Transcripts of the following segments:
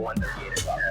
1:38 o'clock.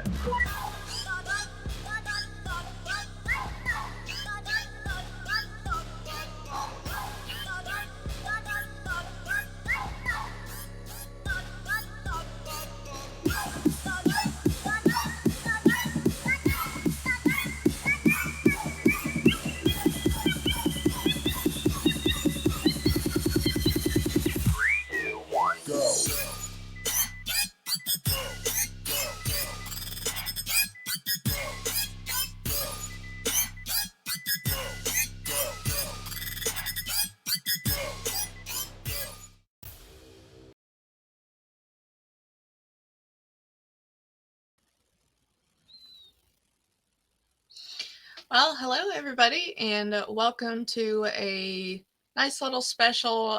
Well, hello everybody, and welcome to a nice little special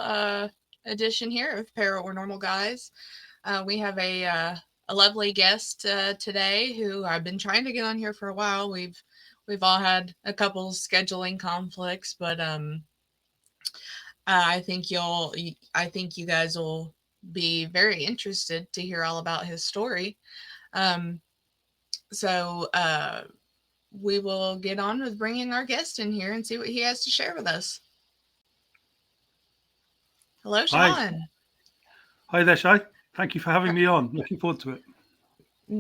edition here of Paranormal Guyz. We have a lovely guest today who I've been trying to get on here for a while. We've all had a couple scheduling conflicts, but I think you guys will be very interested to hear all about his story. Um, so we will get on with bringing our guest in here and see what he has to share with us. Hello, Hi. Sean. Hi there, Shay. Thank you for having me on. Looking forward to it.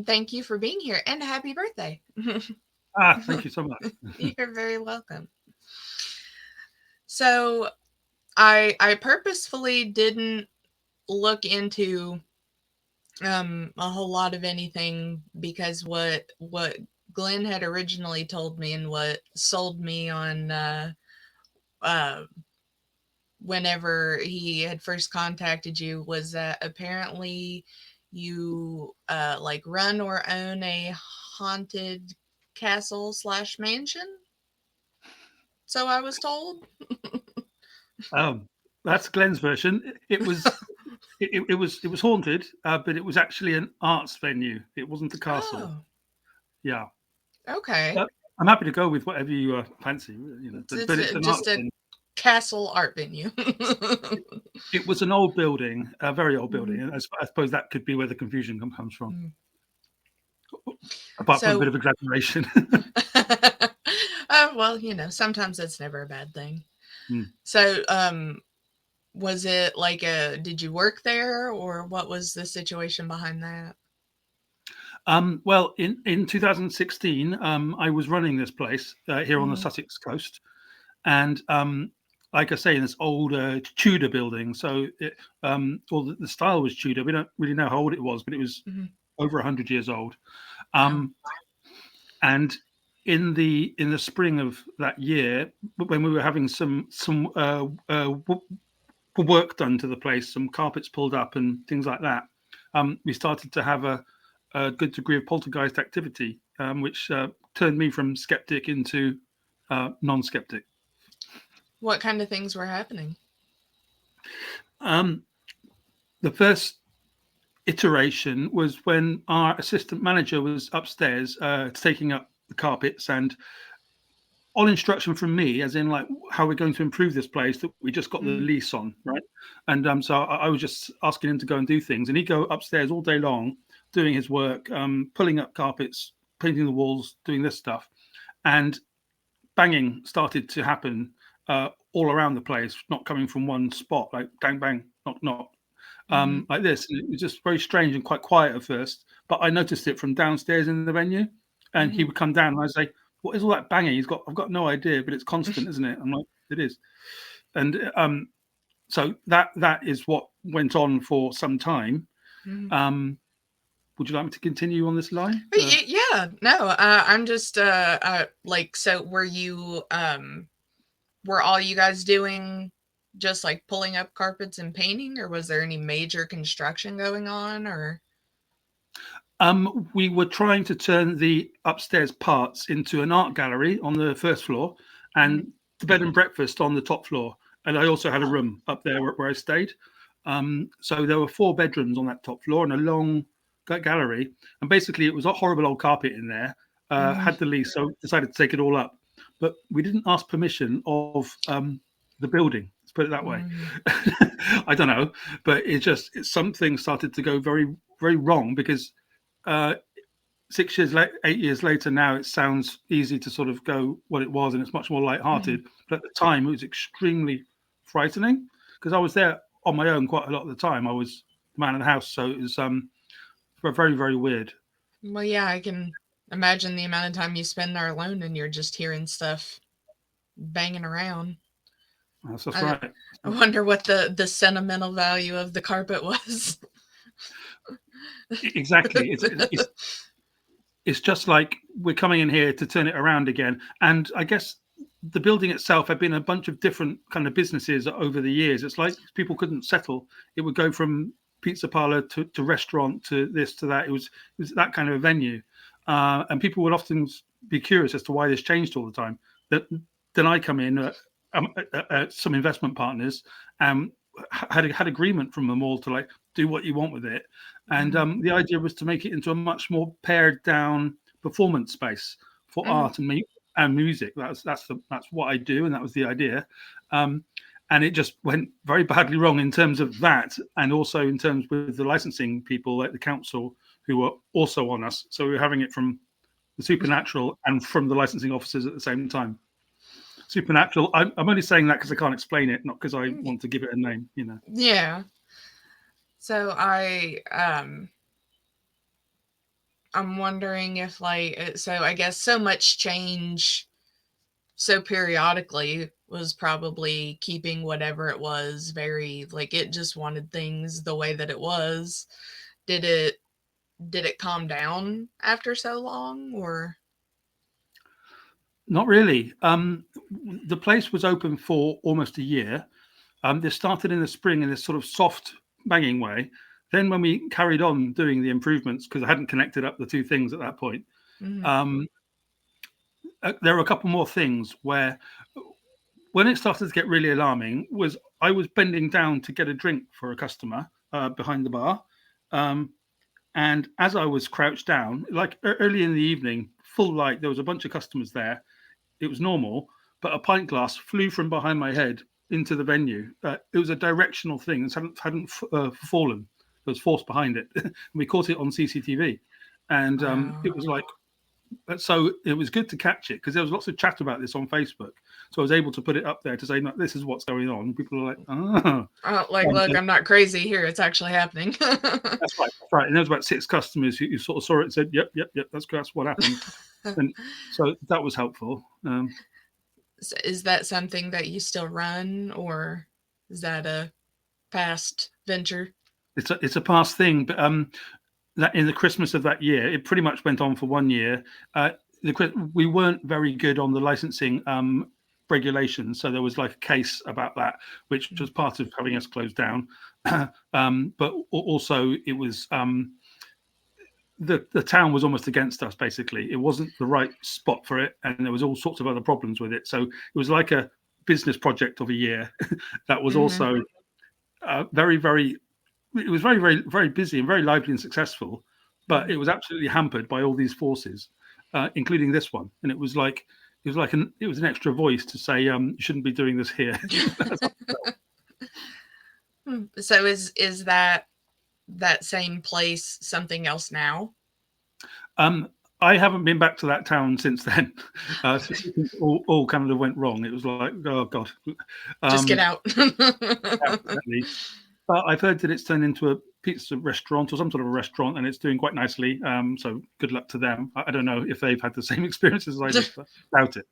Thank you for being here and happy birthday. Thank you so much. You're very welcome. So I purposefully didn't look into a whole lot of anything because what Glenn had originally told me and what sold me on whenever he had first contacted you was that apparently you like run or own a haunted castle / mansion. So I was told. That's Glenn's version. It was haunted, but it was actually an arts venue. It wasn't a castle. Oh, Yeah. okay. I'm happy to go with whatever you fancy. But it's an Just arts a venue. castle art venue. It was an old building, a very old building, and I suppose that could be where the confusion comes from. Apart from a bit of exaggeration. Well, sometimes that's never a bad thing. Mm. So, was it like did you work there or what was the situation behind that? Well, in 2016, I was running this place here on the Sussex coast, and like I say, in this old Tudor building. So, the style was Tudor. We don't really know how old it was, but it was over 100 years old. And in the spring of that year, when we were having some work done to the place, some carpets pulled up and things like that, we started to have a good degree of poltergeist activity, which turned me from skeptic into non-skeptic. What kind of things were happening? The first iteration was when our assistant manager was upstairs taking up the carpets, and on instruction from me, as in like how we're going to improve this place that we just got the lease on, right? And so I was just asking him to go and do things, and he'd go upstairs all day long doing his work, pulling up carpets, painting the walls, doing this stuff, and banging started to happen all around the place, not coming from one spot, like bang, bang, knock, knock, like this. And it was just very strange and quite quiet at first, but I noticed it from downstairs in the venue, and he would come down and I'd say, "What is all that banging?" I've got no idea, but it's constant, isn't it? I'm like, it is. And so that is what went on for some time. Would you like me to continue on this line? Yeah, no, I'm just like, so were all you guys doing just like pulling up carpets and painting, or was there any major construction going on, or? We were trying to turn the upstairs parts into an art gallery on the first floor and the bed and breakfast on the top floor. And I also had a room up there where I stayed. So there were 4 bedrooms on that top floor and a long gallery. And basically, it was a horrible old carpet in there. Had the lease, so decided to take it all up. But we didn't ask permission of the building. Let's put it that way. I don't know, but something started to go very, very wrong because uh, 6 years late, 8 years later, now it sounds easy to sort of go what it was, and it's much more Mhm. light-hearted. But at the time, it was extremely frightening because I was there on my own quite a lot of the time. I was the man of the house, so it was very, very weird. Well, yeah, I can imagine the amount of time you spend there alone and you're just hearing stuff banging around. That's I, right. I wonder what the sentimental value of the carpet was. Exactly. It's just like we're coming in here to turn it around again. And I guess the building itself had been a bunch of different kind of businesses over the years. It's like people couldn't settle. It would go from pizza parlor to restaurant to this to that. It was that kind of a venue, and people would often be curious as to why this changed all the time. That then I come in, some investment partners, um, had agreement from them all to like do what you want with it, and Mhm. the idea was to make it into a much more pared down performance space for Mhm. art and music. That's what I do, and that was the idea. Um, and it just went very badly wrong in terms of that, and also in terms with the licensing people at the council who were also on us. So we were having it from the supernatural and from the licensing officers at the same time. Supernatural. I'm only saying that because I can't explain it, not because I want to give it a name. You know. Yeah. So I'm wondering if so I guess so much change so periodically was probably keeping whatever it was very like it just wanted things the way that it was. Did it did it calm down after so long or Not really. The place was open for almost a year. They started in the spring in this sort of soft banging way. Then, when we carried on doing the improvements, because I hadn't connected up the two things at that point, Mhm. um, there were a couple more things where, when it started to get really alarming, was I was bending down to get a drink for a customer behind the bar, um, and as I was crouched down, like early in the evening, full light, there was a bunch of customers there. It was normal, but a pint glass flew from behind my head into the venue. It was a directional thing. It hadn't fallen. There was force behind it. And we caught it on CCTV, and Wow. it was like so. It was good to catch it because there was lots of chat about this on Facebook. So I was able to put it up there to say, no, "This is what's going on." People are like, "Ah." Oh, like And, look, I'm not crazy here. It's actually happening. that's right, that's right. And there was about 6 customers who sort of saw it and said, "Yep, yep, yep, that's what happened." And so that was helpful. Is that something that you still run or is that a past venture? It's a past thing, but that in the Christmas of that year, it pretty much went on for 1 year. We weren't very good on the licensing regulations, so there was like a case about that, which was part of having us closed down. But also, it was the town was almost against us. Basically, it wasn't the right spot for it, and there was all sorts of other problems with it. So it was like a business project of a year that was Mhm. also very, very it was very, very, very busy and very lively and successful, but Mhm. it was absolutely hampered by all these forces, including this one. And it was an extra voice to say you shouldn't be doing this here. So is that same place something else now? um, I haven't been back to that town since then. All kind of went wrong. It was like, oh god. Just get Um, out. yeah, exactly. But I've heard that it's turned into a pizza restaurant or some sort of a restaurant, and it's doing quite nicely. So good luck to them. I don't know if they've had the same experiences as I did, but doubt it.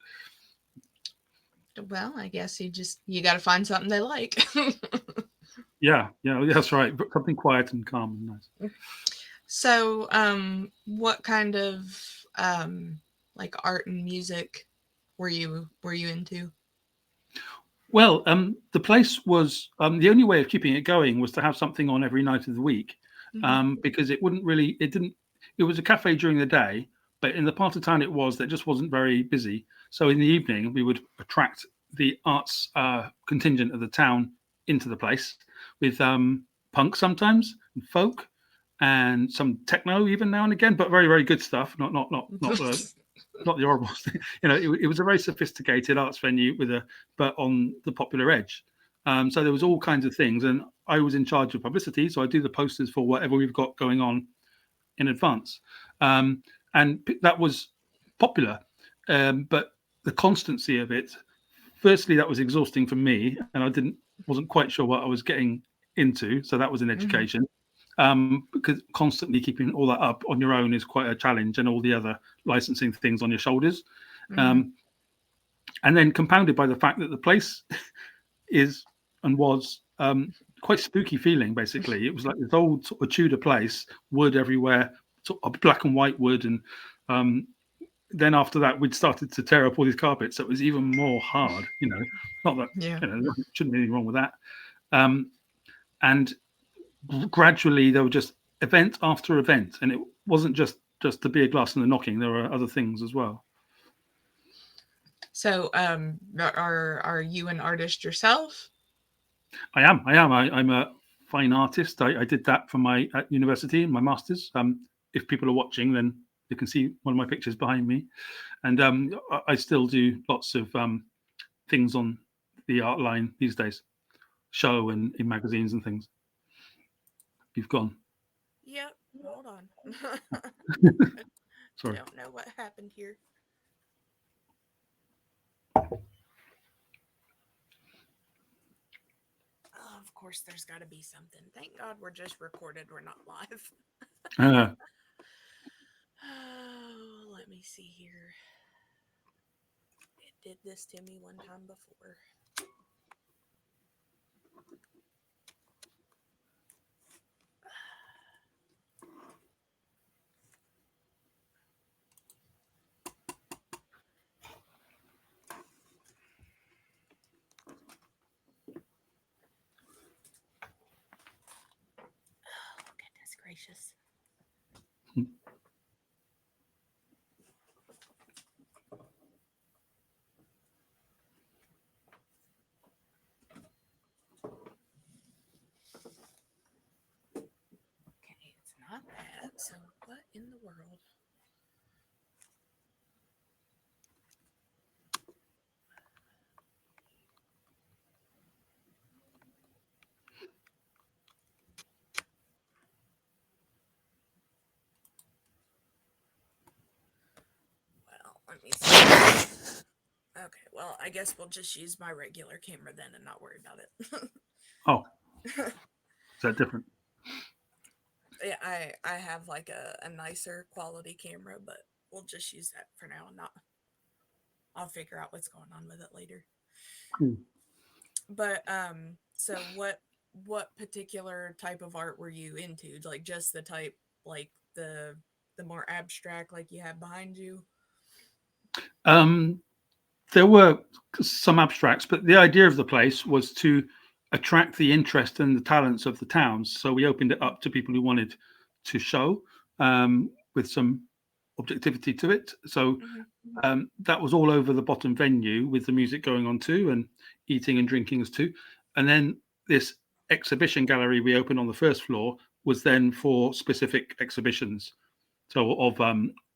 Well, I guess you got to find something they like. Yeah, yeah, that's right. But something quiet and calm and nice. So, what kind of um, like art and music were you into? Well, the place was the only way of keeping it going was to have something on every night of the week, Hmm. because it didn't. It was a cafe during the day, but in the part of town it was that just wasn't very busy. So in the evening, we would attract the arts contingent of the town into the place with punk sometimes, and folk, and some techno even now and again, but very very good stuff. Not the horrible thing. It was a very sophisticated arts venue but on the popular edge. So there was all kinds of things, and I was in charge of publicity. So I do the posters for whatever we've got going on in advance, and that was popular. But the constancy of it, firstly, that was exhausting for me, and I wasn't quite sure what I was getting into. So that was an Mm-hmm. education. Because constantly keeping all that up on your own is quite a challenge, and all the other licensing things on your shoulders. Mm-hmm. Um, and then compounded by the fact that the place is and was quite spooky feeling. Basically, it was like this old sort of Tudor place, wood everywhere, sort of black and white wood, and um, then after that, we'd started to tear up all these carpets, so it was even more hard. Not that Yeah. there shouldn't be anything wrong with that. Um, and gradually, there were just event after event, and it wasn't just the beer glass and the knocking. There were other things as well. So, are you an artist yourself? I am. I am. I'm a fine artist. I did that for my at university, my masters. If people are watching, then they can see one of my pictures behind me. And I still do lots of things on the art line these days, show and in magazines and things. You've gone. Yep. Hold on. I Sorry. don't know what happened here. Oh, of course, there's got to be something. Thank God we're just recorded. We're not live. Uh, Oh, let me see here. It did this to me one time before. Oh, goodness gracious. Okay, it's not that. So, what in the world? Well, let me see. Okay, well, I guess we'll just use my regular camera then and not worry about it. oh, is that different? Yeah, I have like a nicer quality camera, but we'll just use that for now and not I'll figure out what's going on with it later. Cool. But so what particular type of art were you into? Like just the type like the more abstract like you have behind you? Um, there were some abstracts, but the idea of the place was to attract the interest and the talents of the towns. So we opened it up to people who wanted to show with some objectivity to it. So Mhm. that was all over the bottom venue with the music going on too, and eating and drinking as too. And then this exhibition gallery we opened on the first floor was then for specific exhibitions. So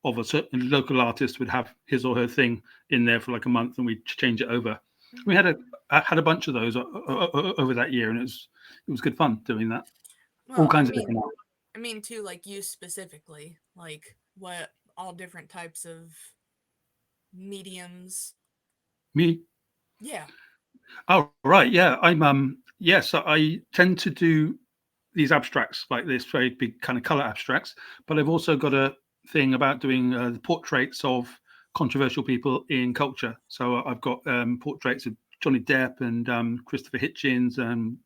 of a certain local artist would have his or her thing in there for like a month, and we'd change it over. We Mhm. had had a bunch of those over that year, and it was good fun doing that. All Well, kinds of different art. I mean too like you specifically, like what all different types of mediums. Me. Yeah. Oh right, yeah. Yes, I tend to do these abstracts like this, very big kind of color abstracts. But I've also got a thing about doing the portraits of controversial people in culture. So I've got portraits of Johnny Depp and Christopher Hitchens and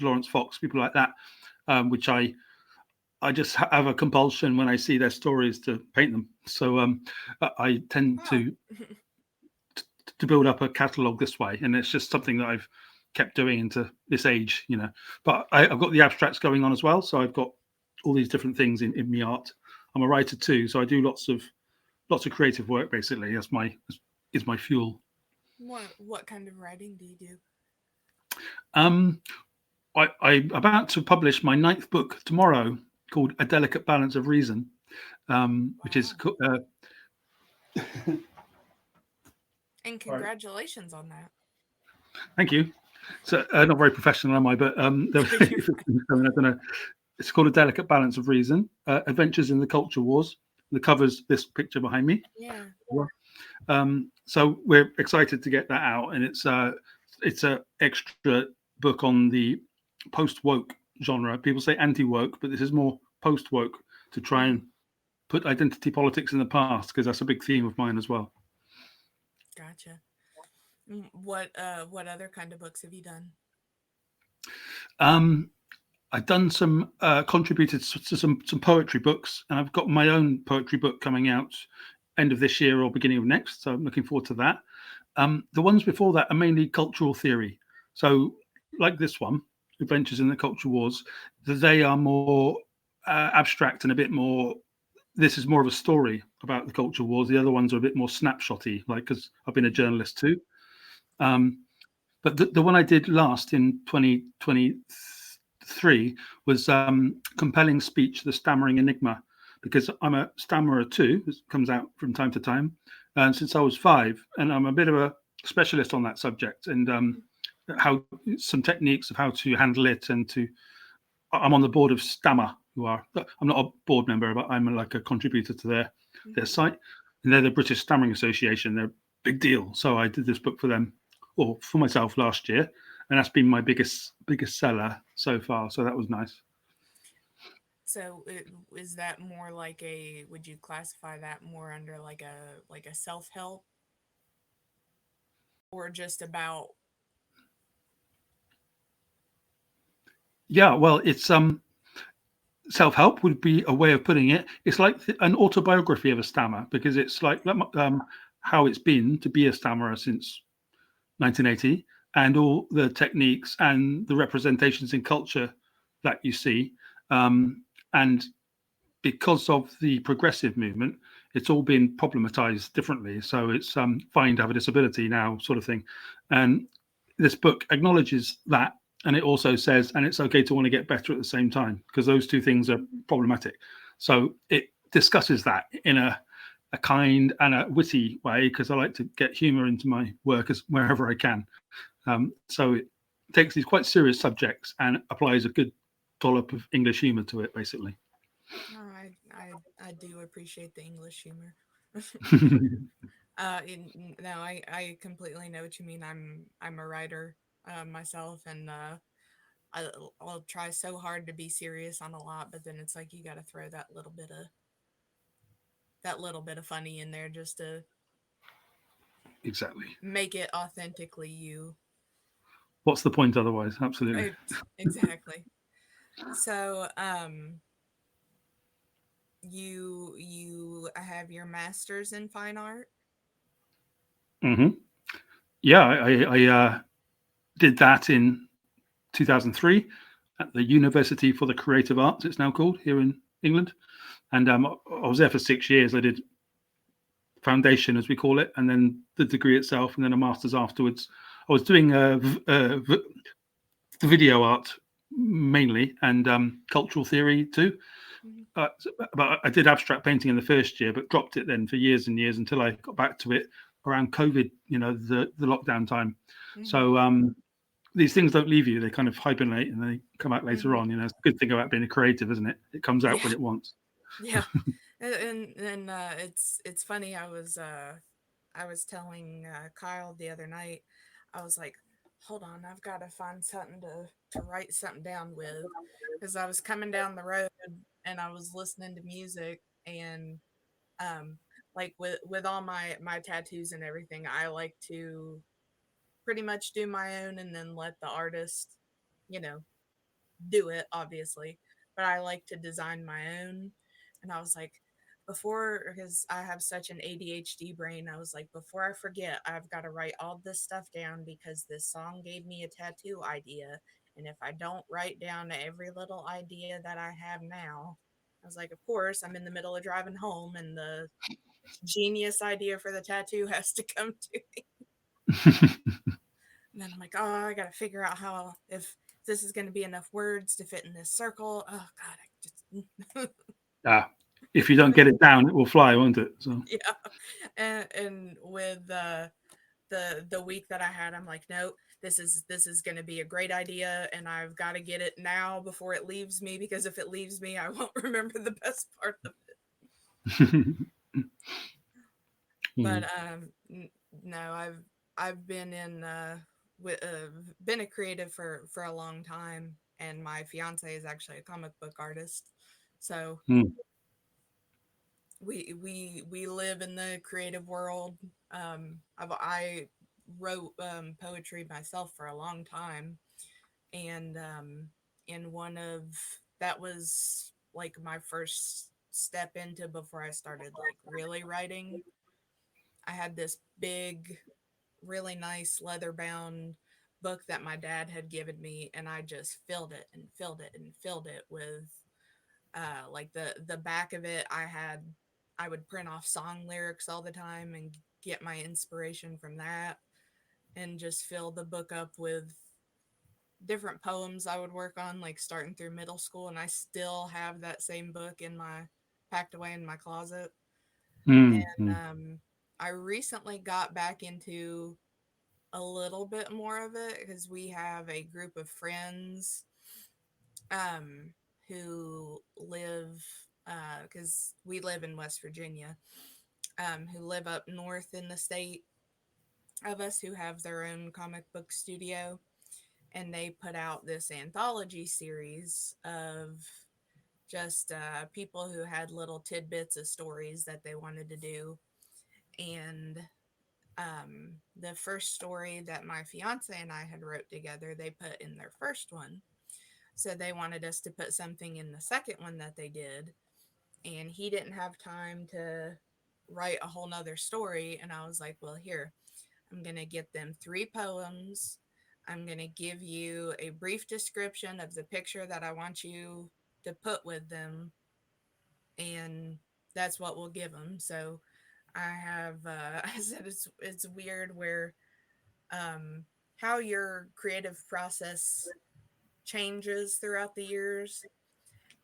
Lawrence Fox, people like that, which I just have a compulsion when I see their stories to paint them. So I tend Huh. to build up a catalogue this way, and it's just something that I've kept doing into this age. But I've got the abstracts going on as well, so I've got all these different things in my art. I'm a writer too, so I do lots of creative work. Basically, that's my is my fuel. What kind of writing do you do? Um, I'm about to publish my ninth book tomorrow, called A Delicate Balance of Reason, which is Wow. And sorry, congratulations on that. thank you. So not very professional, am I? But No, you're I don't know. It's called A Delicate Balance of Reason, Adventures in the Culture Wars. The cover's this picture behind me. Yeah. So we're excited to get that out, and it's a extra book on the post woke genre. People say anti woke, but this is more post woke to try Mm-hmm. and put identity politics in the past, because that's a big theme of mine as well. Gotcha. What other kind of books have you done? Um, I've done some contributed to some poetry books, and I've got my own poetry book coming out end of this year or beginning of next. So I'm looking forward to that. The ones before that are mainly cultural theory. So like this one, Adventures in the Culture Wars, they are more abstract and a bit more. This is more of a story about the culture wars. The other ones are a bit more snapshotty, like because I've been a journalist too. Um, but the one I did last in 2023 was Compelling Speech, the Stammering Enigma, because I'm a stammerer too. It comes out from time to time, and since I was 5, and I'm a bit of a specialist on that subject, and how some techniques of how to handle it, and to I'm on the board of Stammer, who are I'm not a board member, but I'm like a contributor to their Mm-hmm. site, and they're the British Stammering Association. They're a big deal. So I did this book for them, or for myself last year, and that's been my biggest seller so far. So that was nice. So is that more like a? Would you classify that more under like a self help or just about? Yeah, well, it's self help would be a way of putting it. It's like an autobiography of a stammer, because it's like how it's been to be a stammerer since 1980, and all the techniques and the representations in culture that you see. And because of the progressive movement, it's all been problematized differently. So it's fine to have a disability now, sort of thing. And this book acknowledges that. And it also says, and it's okay to want to get better at the same time, because those two things are Mhm. problematic. So it discusses that in a kind and a witty way, because I like to get humor into my work as wherever I can. So it takes these quite serious subjects and applies a good dollop of English humor to it, basically. No, I do appreciate the English humor. No, I completely know what you mean. I'm a writer myself, and I'll try so hard to be serious on a lot, but then it's like you got to throw that little bit of funny in there just to Exactly. make it authentically you. What's the point otherwise? Absolutely. Right, exactly. So, you have your master's in fine art. Hmm. Yeah, I did that in 2003 at the University for the Creative Arts, it's now called, here in England. And I was there for 6 years. I did foundation, as we call it, and then the degree itself, and then a master's afterwards. I was doing video art mainly, and cultural theory too. Mhm, But I did abstract painting in the first year, but dropped it then for years and years until I got back to it around COVID, the lockdown time. mhm, So these things don't leave you; they kind of hibernate and they come out later mhm. on. It's a good thing about being a creative, isn't it? It comes out Yeah, when it wants. yeah. And it's funny. I was telling Kyle the other night. I was like, hold on, I've got to find something to write something down with, because I was coming down the road and I was listening to music, and um like with all my tattoos and everything, I like to pretty much do my own and then let the artist, you know, do it, obviously. But I like to design my own. And I was like, before, because I have such an ADHD brain, I was like, before I forget, I've got to write all this stuff down because this song gave me a tattoo idea. And if I don't write down every little idea that I have now, I was like, of course, I'm in the middle of driving home and the genius idea for the tattoo has to come to me. And then I'm like, oh, I got to figure out how, if this is going to be enough words to fit in this circle. Oh, God, I just, Ah, if you don't get it down, it will fly, won't it? So yeah. And with the week that I had, I'm like, no, this is going to be a great idea, and I've got to get it now before it leaves me, because if it leaves me, I won't remember the best part of it. But Mm. no, I've been in been a creative for a long time, and my fiance is actually a comic book artist, so Mm. we live in the creative world. I wrote poetry myself for a long time, and in one of that was like my first step into, before I started like really writing. I had this big, really nice leather bound book that my dad had given me, and I just filled it and filled it and filled it with like the back of it. I would print off song lyrics all the time and get my inspiration from that, and just fill the book up with different poems I would work on, like starting through middle school. And I still have that same book in my packed away in my closet. Mm. And Mm. I recently got back into a little bit more of it, because we have a group of friends um, who live, because we live in West Virginia, who live up north in the state of us, who have their own comic book studio. And they put out this anthology series of just people who had little tidbits of stories that they wanted to do. And the first story that my fiance and I had wrote together, they put in their first one. So they wanted us to put something in the second one that they did. And he didn't have time to write a whole nother story. And I was like, well, here, I'm going to get them 3 poems. I'm going to give you a brief description of the picture that I want you to put with them. And that's what we'll give them. So I have, I said it's weird where um, how your creative process changes throughout the years.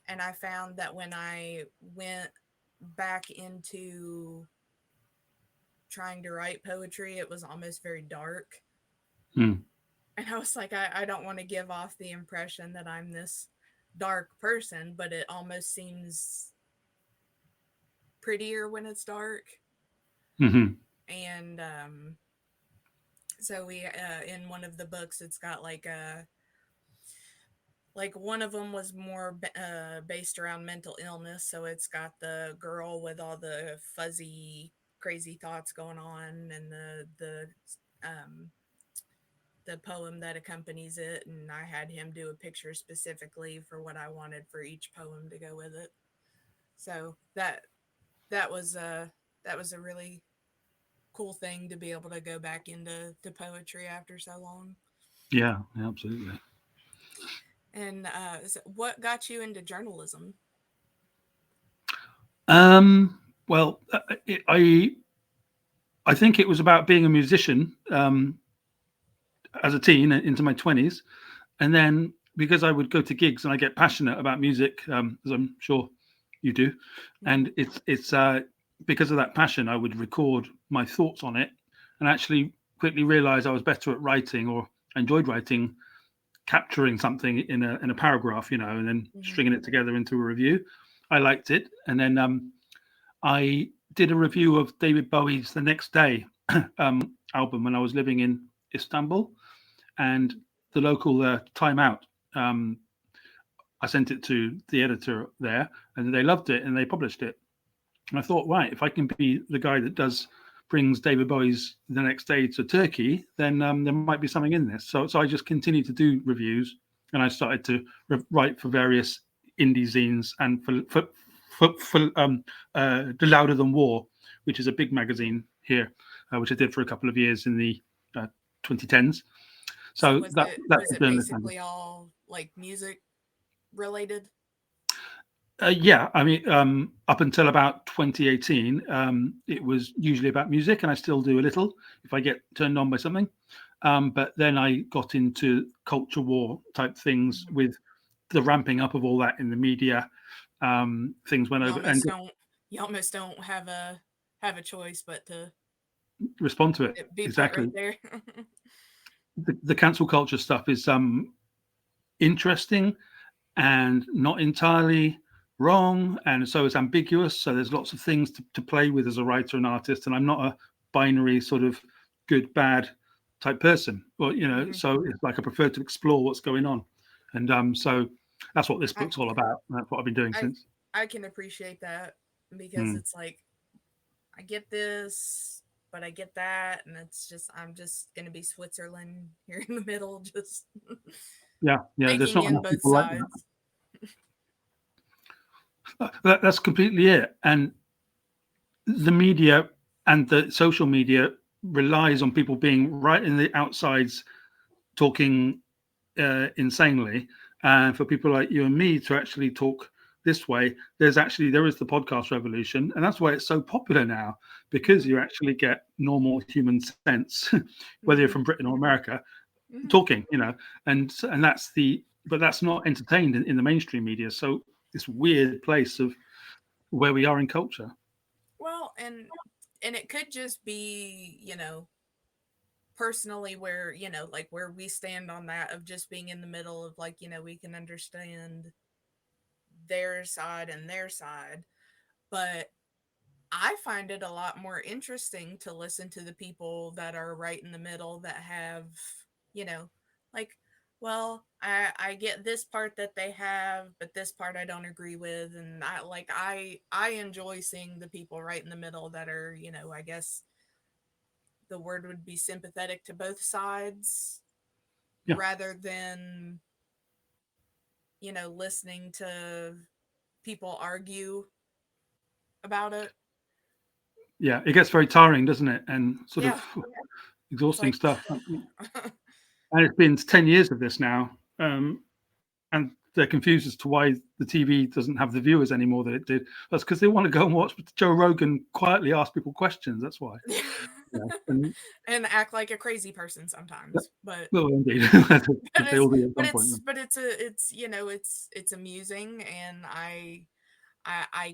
And I found that when I went back into trying to write poetry, it was almost very dark. Mm. And I was like, I don't want to give off the impression that I'm this dark person, but it almost seems prettier when it's dark. Mhm. And so we, in one of the books, it's got like one of them was more based around mental illness. So it's got the girl with all the fuzzy, crazy thoughts going on, and um, the poem that accompanies it. And I had him do a picture specifically for what I wanted for each poem to go with it. So that was a that was a really cool thing to be able to go back into to poetry after so long. Yeah, yeah, absolutely. And so what got you into journalism? Well, I think it was about being a musician as a teen into my 20s, and then because I would go to gigs and I get passionate about music, as I'm sure you do, Mm-hmm. and it's because of that passion I would record my thoughts on it, and actually quickly realize I was better at writing, or enjoyed writing, capturing something in a paragraph, and then Mm-hmm. stringing it together into a review. I liked it, and then I did a review of David Bowie's The Next Day album when I was living in Istanbul, and the local Time Out. Um, I sent it to the editor there, and they loved it, and they published it. And I thought, right, if I can be the guy that does brings David Bowie's The Next Day to Turkey, then there might be something in this. So I just continued to do reviews, and I started to write for various indie zines and for the Louder Than War, which is a big magazine here, which I did for a couple of years in the uh, 2010s. So So that's was the it journalist magazine. basically all like music related? Yeah, I mean, up until about 2018, it was usually about music, and I still do a little if I get turned on by something. But then I got into culture war type things Mhm. with the ramping up of all that in the media. Things went You over, and almost don't you almost don't have a choice but to. respond to it. Be put right Exactly. there. The cancel culture stuff is interesting and not entirely wrong, and so it's ambiguous. So there's lots of things to play with as a writer and artist. And I'm not a binary sort of good bad type person, or Mhm. so it's like I prefer to explore what's going on, and so that's what this I, book's all about. And that's what I've been doing I since. I can appreciate that because Mm. it's like I get this, but I get that, and it's just I'm just gonna be Switzerland here in the middle, just Yeah, yeah. There's taking not in enough both people like sides. that. That's completely it. And the media and the social media relies on people being right in the outsides talking insanely, and for people like you and me to actually talk this way, there is the podcast revolution, and that's why it's so popular now, because Hmm. you actually get normal human sense, whether you're from Hmm. Britain or America, Hmm. talking, and that's but that's not entertained in the mainstream media. So this weird place of where we are in culture. Well, and it could just be, personally where, like where we stand on that of just being in the middle of like, we can understand their side and their side, but I find it a lot more interesting to listen to the people that are right in the middle that have, you know, like, well, I get this part that they have, but this part I don't agree with, and I enjoy seeing the people right in the middle that are, I guess the word would be sympathetic to both sides Yeah, rather than, listening to people argue about it. yeah. It gets very tiring, doesn't it? And sort of Yeah, it's exhausting like stuff. And it's been 10 years of this now, and they're confused as to why the TV doesn't have the viewers anymore that it did. That's because they want to go and watch Joe Rogan quietly ask people questions. That's why. Yeah. And and act like a crazy person sometimes, but well, indeed, but they it's all do at but some point. it's but it's it's amusing, and I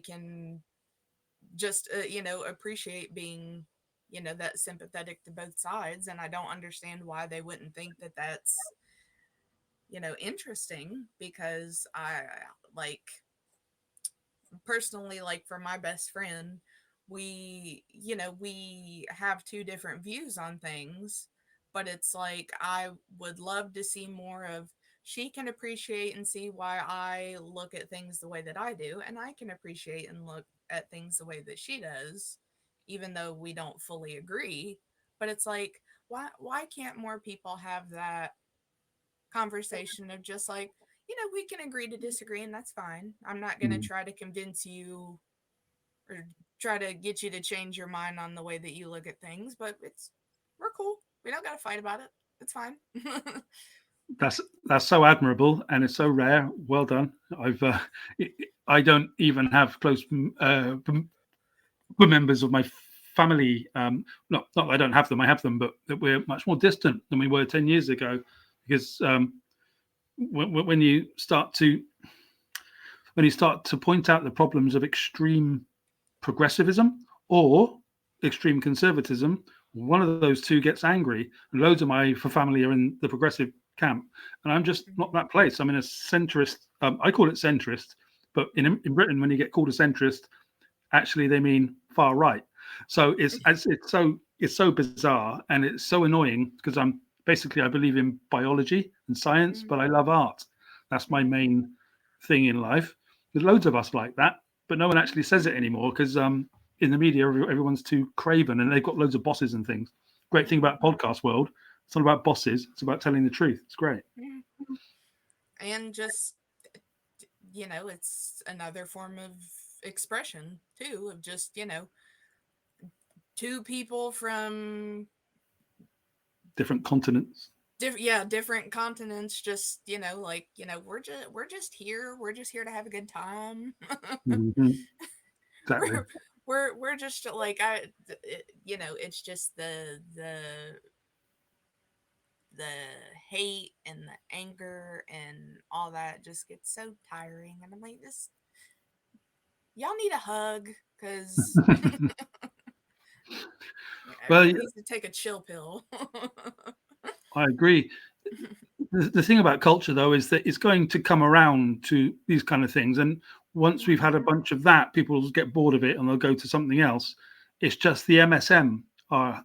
can just appreciate being that sympathetic to both sides, and I don't understand why they wouldn't think that that's interesting, because I like personally, like for my best friend, we have two different views on things, but it's like I would love to see more of, she can appreciate and see why I look at things the way that I do, and I can appreciate and look at things the way that she does, even though we don't fully agree. But it's like, why can't more people have that conversation of just like, we can agree to disagree, and that's fine. I'm not going to Mm. try to convince you or try to get you to change your mind on the way that you look at things, but we're cool. We don't got to fight about it. It's fine. That's so admirable, and it's so rare. Well done. I don't even have close members of my family. Not that I don't have them. I have them, but that we're much more distant than we were 10 years ago, because when you start to point out the problems of extreme progressivism or extreme conservatism, one of those two gets angry. And loads of my family are in the progressive camp, and I'm just not that place. I'm in a centrist. I call it centrist, but in Britain, when you get called a centrist, actually they mean far right. So it's so bizarre, and it's so annoying, because I believe in biology and science, Mhm, but I love art. That's my mhm, main thing in life. There's loads of us like that, but no one actually says it anymore, because in the media everyone's too craven, and they've got loads of bosses and things. Great thing mhm, about podcast world, it's not about bosses, it's about telling the truth. It's great. mhm. And just, it's another form of expression too, of just, two people from Different continents. different continents, just, like, we're just here to have a good time. Mhm. Exactly. We're just like, it's just the hate and the anger and all that just gets so tiring, and I'm like, this, y'all need a hug, because Well, Everyone needs to take a chill pill. I agree. The thing about culture, though, is that it's going to come around to these kind of things. And once we've Mhm, had a bunch of that, people will get bored of it and they'll go to something else. It's just the MSM are,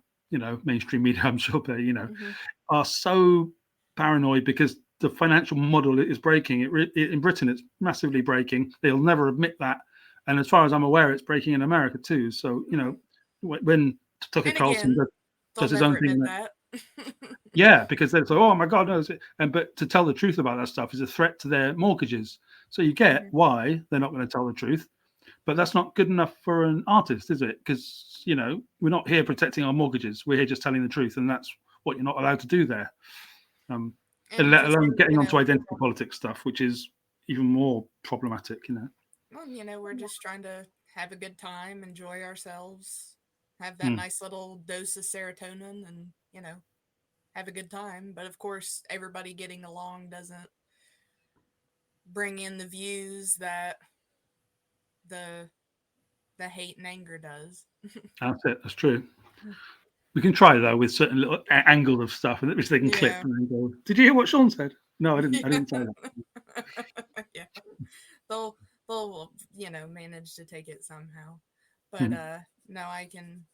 mainstream media, I'm sure, but, mhm, are so paranoid because the financial model is breaking. In Britain, it's massively breaking. They'll never admit that. And as far as I'm aware, it's breaking in America too. So, mhm. when Tucker And Carlson again, they'll does his never own admit thing, that. yeah, because they're like, oh my God, no. And but to tell the truth about that stuff is a threat to their mortgages. So you get Mhm. why they're not going to tell the truth, but that's not good enough for an artist, is it? Because we're not here protecting our mortgages. We're here just telling the truth, and that's what you're not allowed to do there. Um, and And let just, alone getting onto identity politics stuff, which is even more problematic. well, we're just trying to have a good time, enjoy ourselves, have that Mm, nice little dose of serotonin, and, have a good time. But of course, everybody getting along doesn't bring in the views that the the hate and anger does. that's it. That's true. We can try though with certain little angles of stuff, which they can clip Yeah. and then go. Did you hear what Sean said? No, I didn't. I Yeah. didn't say that. Yeah. They'll they'll manage to take it somehow. But Mm, no, I can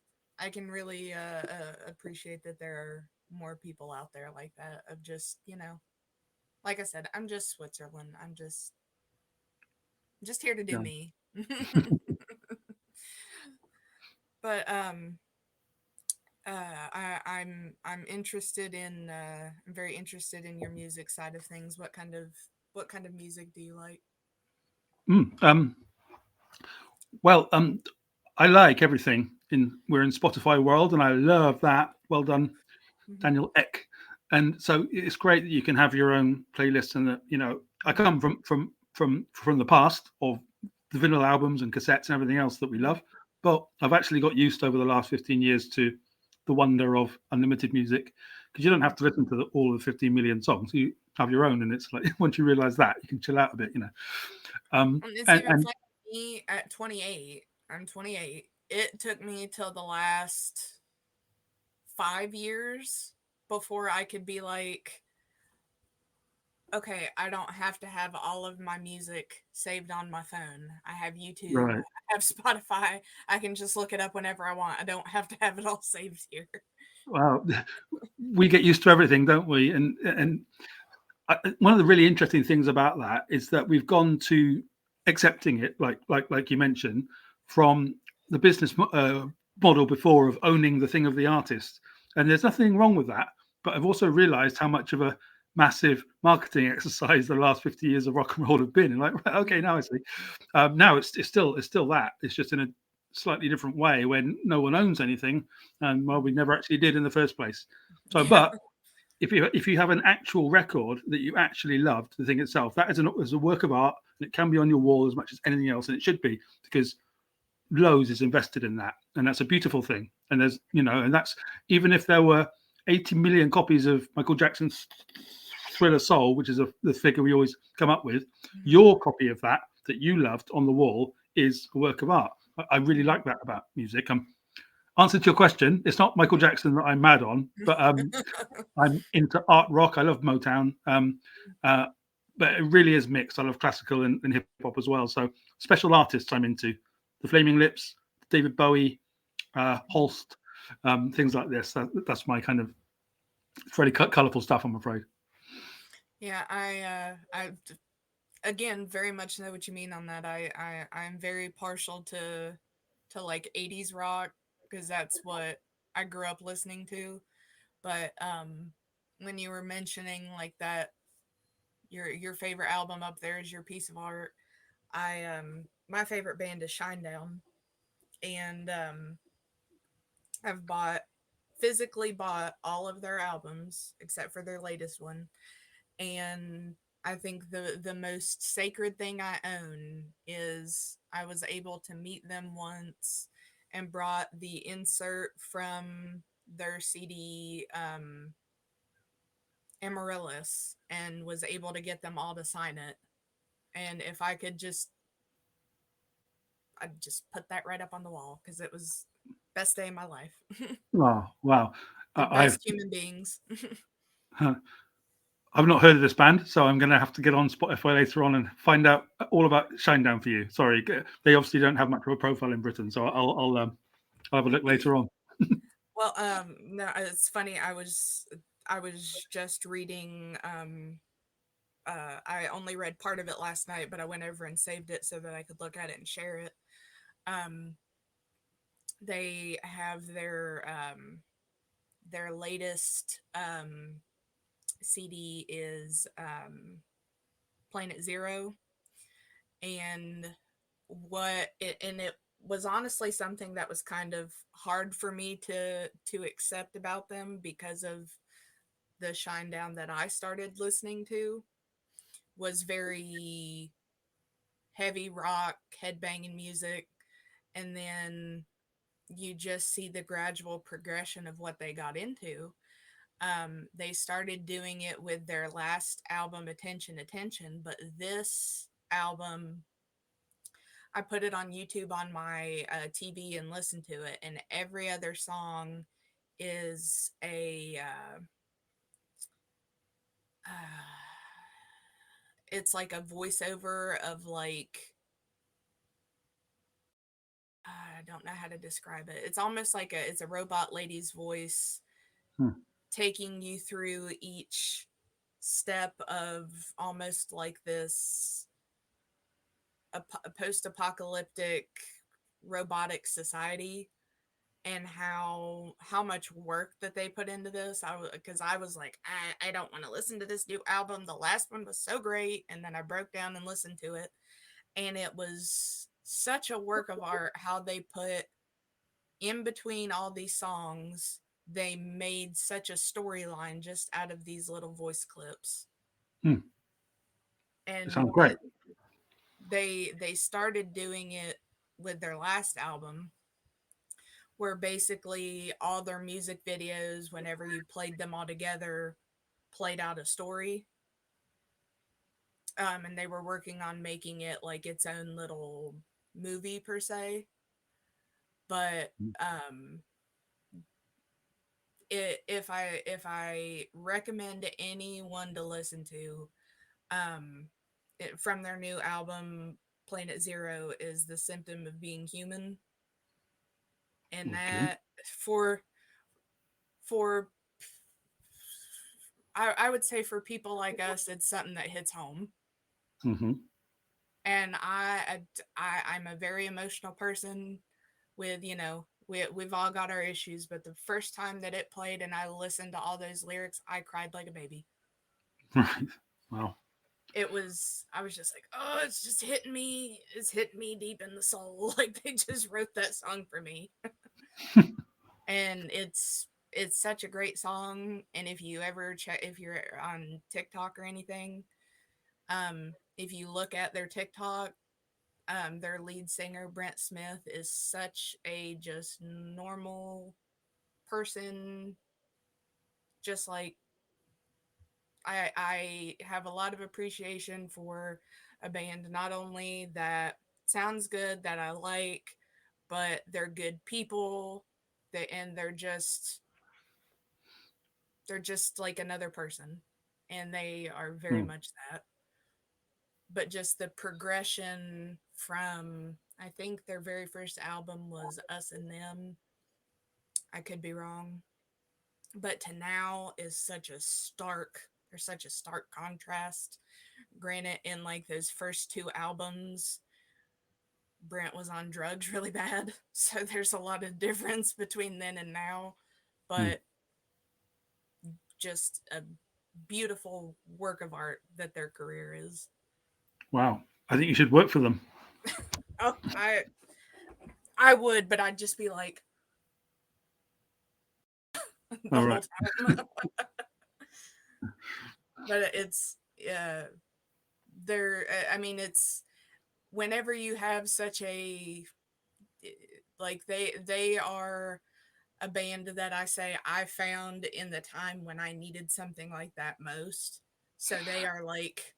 really appreciate that there are more people out there like that, of just, like I said, I'm just Switzerland. I'm just here to do yeah. me. But I'm interested in I'm very interested in your music side of things. What kind of music do you like? Mm, well, I like everything we're in Spotify world, and I love that. Well done, Hmm. Daniel Eck. And so it's great that you can have your own playlist, and that I come from the past of the vinyl albums and cassettes and everything else that we love, but I've actually got used over the last 15 years to the wonder of unlimited music, because you don't have to listen to all of the 15 million songs. You have your own, and it's like once you realize that, you can chill out a bit. And it's And even funny, me at 28. I'm 28. It took me till the last 5 years before I could be like, okay, I don't have to have all of my music saved on my phone. I have YouTube, right. I have Spotify. I can just look it up whenever I want. I don't have to have it all saved here. Well, we get used to everything, don't we? And one of the really interesting things about that is that we've gone to accepting it, like you mentioned, from the business model before of owning the thing of the artist. And there's nothing wrong with that. But I've also realised how much of a massive marketing exercise the last 50 years of rock and roll have been. And like, right, okay, now I see. Now it's still that. It's just in a slightly different way when no one owns anything, and well, we never actually did in the first place. So, Yeah. but if you have an actual record that you actually loved, the thing itself, that is a work of art, and it can be on your wall as much as anything else, and it should be, because loads is invested in that, and that's a beautiful thing. And and that's, even if there were 80 million copies of Michael Jackson's Thriller Soul, which is the figure we always come up with, Mhm. your copy of that you loved on the wall is a work of art. I really Mhm. like that about music. Answer to your question, it's not Michael Jackson that I'm mad on, but I'm into art rock. I love Motown, uh, but it really is mixed. I love classical and hip hop as well. So special artists I'm into: the Flaming Lips, David Bowie, Holst, things like this. That's my kind of fairly colourful stuff, I'm afraid. Yeah, I again very much know what you mean on that. I'm very partial to like 80s rock, because that's what I grew up listening to. But when you were mentioning like that, your favorite album up there is your piece of art. I My favorite band is Shinedown, and I've physically bought all of their albums except for their latest one. And I think the most sacred thing I own is I was able to meet them once and brought the insert from their CD, Amaryllis, and was able to get them all to sign it. And if I could just, I'd just put that right up on the wall, because it was Best day of my life. Oh, wow. The I've best human beings. I've not heard of this band, so I'm going to have to get on Spotify later on and find out all about Shinedown for you. Sorry, they obviously don't have much of a profile in Britain, so I'll have a look later on. Well, no, it's funny. I was just reading. I only read part of it last night, but I went over and saved it so that I could look at it and share it. Um, they have their latest CD is Planet Zero, and it was honestly something that was kind of hard for me to accept about them because of the shine down that I started listening to was very heavy rock, headbanging music, and then you just see the gradual progression of what they got into. They started doing it with their last album, Attention, Attention, but this album, I put it on YouTube on my TV and listened to it, and every other song is uh, it's like a voiceover of like I don't know how to describe it. It's almost like it's a robot lady's voice Hmm. taking you through each step of almost like this a post-apocalyptic robotic society, and how much work that they put into this. Because I was like, I don't want to listen to this new album. The last one was so great, and then I broke down and listened to it, and it was such a work of art how they put in between all these songs. They made such a storyline just out of these little voice clips. Hmm. It And sounds great. they started doing it with their last album, where basically all their music videos, whenever you played them all together, played out a story. And they were working on making it like its own little movie per se. But if I recommend anyone to listen to, from their new album Planet Zero, is The Symptom of Being Human, and Okay. that for I would say for people like us, it's something that hits home. Hmm. And I'm a very emotional person. With we've all got our issues, but the first time that it played and I listened to all those lyrics, I cried like a baby. Right. Wow. I was just like, oh, it's hitting me deep in the soul. Like they just wrote that song for me. And it's such a great song. And if you ever check, if you're on TikTok or anything, if you look at their TikTok, their lead singer Brent Smith is such a just normal person. Just like I have a lot of appreciation for a band not only that sounds good, that I like, but they're good people. And they're just like another person, and they are very Hmm. much that. But just the progression from, I think their very first album was Us and Them. I could be wrong, but to now is there's such a stark contrast. Granted, in like those first two albums, Brent was on drugs really bad, so there's a lot of difference between then and now, Hmm. but just a beautiful work of art that their career is. Wow. I think you should work for them. Oh, I would, but I'd just be like the All whole right. time. But it's there. I mean, it's whenever you have such a like they are a band that I say I found in the time when I needed something like that most. So they are like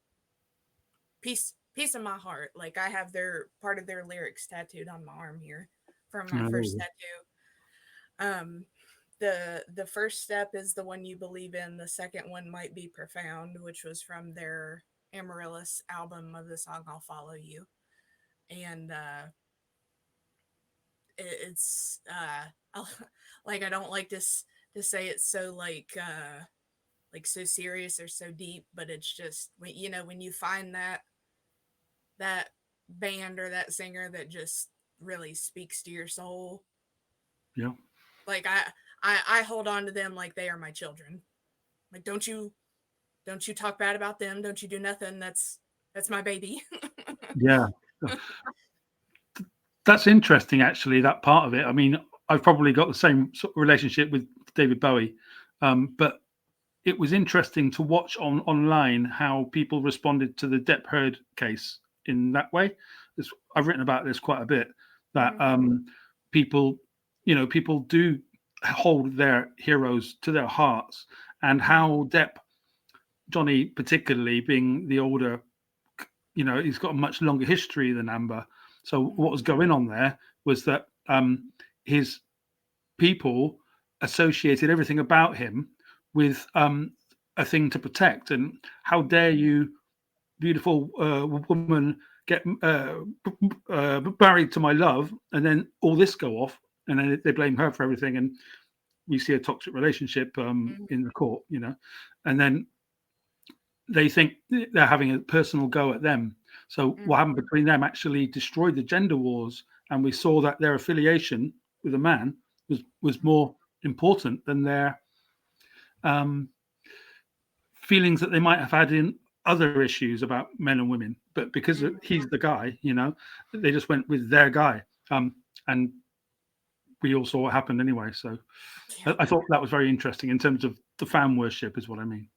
piece of my heart. Like I have their part of their lyrics tattooed on my arm here from my first Oh, tattoo. Um, the first step is the one you believe in. The second one might be profound, which was from their Amaryllis album of the song "I'll Follow You," and it's like I don't like to say it's so like so serious or so deep, but it's just when when you find that band or that singer that just really speaks to your soul. Yeah. Like I hold on to them like they are my children. Like don't you talk bad about them. Don't you do nothing. That's my baby. Yeah. That's interesting, actually, that part of it. I mean, I've probably got the same sort of relationship with David Bowie, but it was interesting to watch online how people responded to the Depp Heard case in that way. I've written about this quite a bit. That Hmm. people, people do hold their heroes to their hearts, and Hmm. how Depp, Johnny particularly being the older, he's got a much longer history than Amber. So what Hmm. was going on there was that his people associated everything about him with a thing to protect. And how dare you, beautiful woman, get married to my love, and then all this go off, and then they blame her for everything, and we see a toxic relationship Hmm. in the court, and then they think they're having a personal go at them. So what Hmm. happened between them actually destroyed the gender wars, and we saw that their affiliation with a man was more important than their um, feelings that they might have had in other issues about men and women. But because Hmm. he's the guy, they just went with their guy, and we all saw what happened anyway. So Yeah. I thought that was very interesting in terms of the fan worship, is what I mean.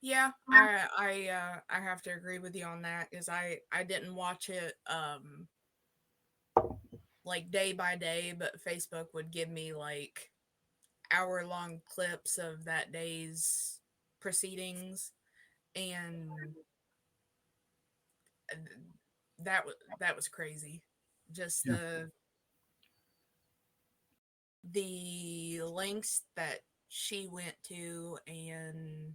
Yeah, I have to agree with you on that because I didn't watch it like day by day, but Facebook would give me like hour-long clips of that day's proceedings, and that was crazy. Just Yeah. the lengths that she went to and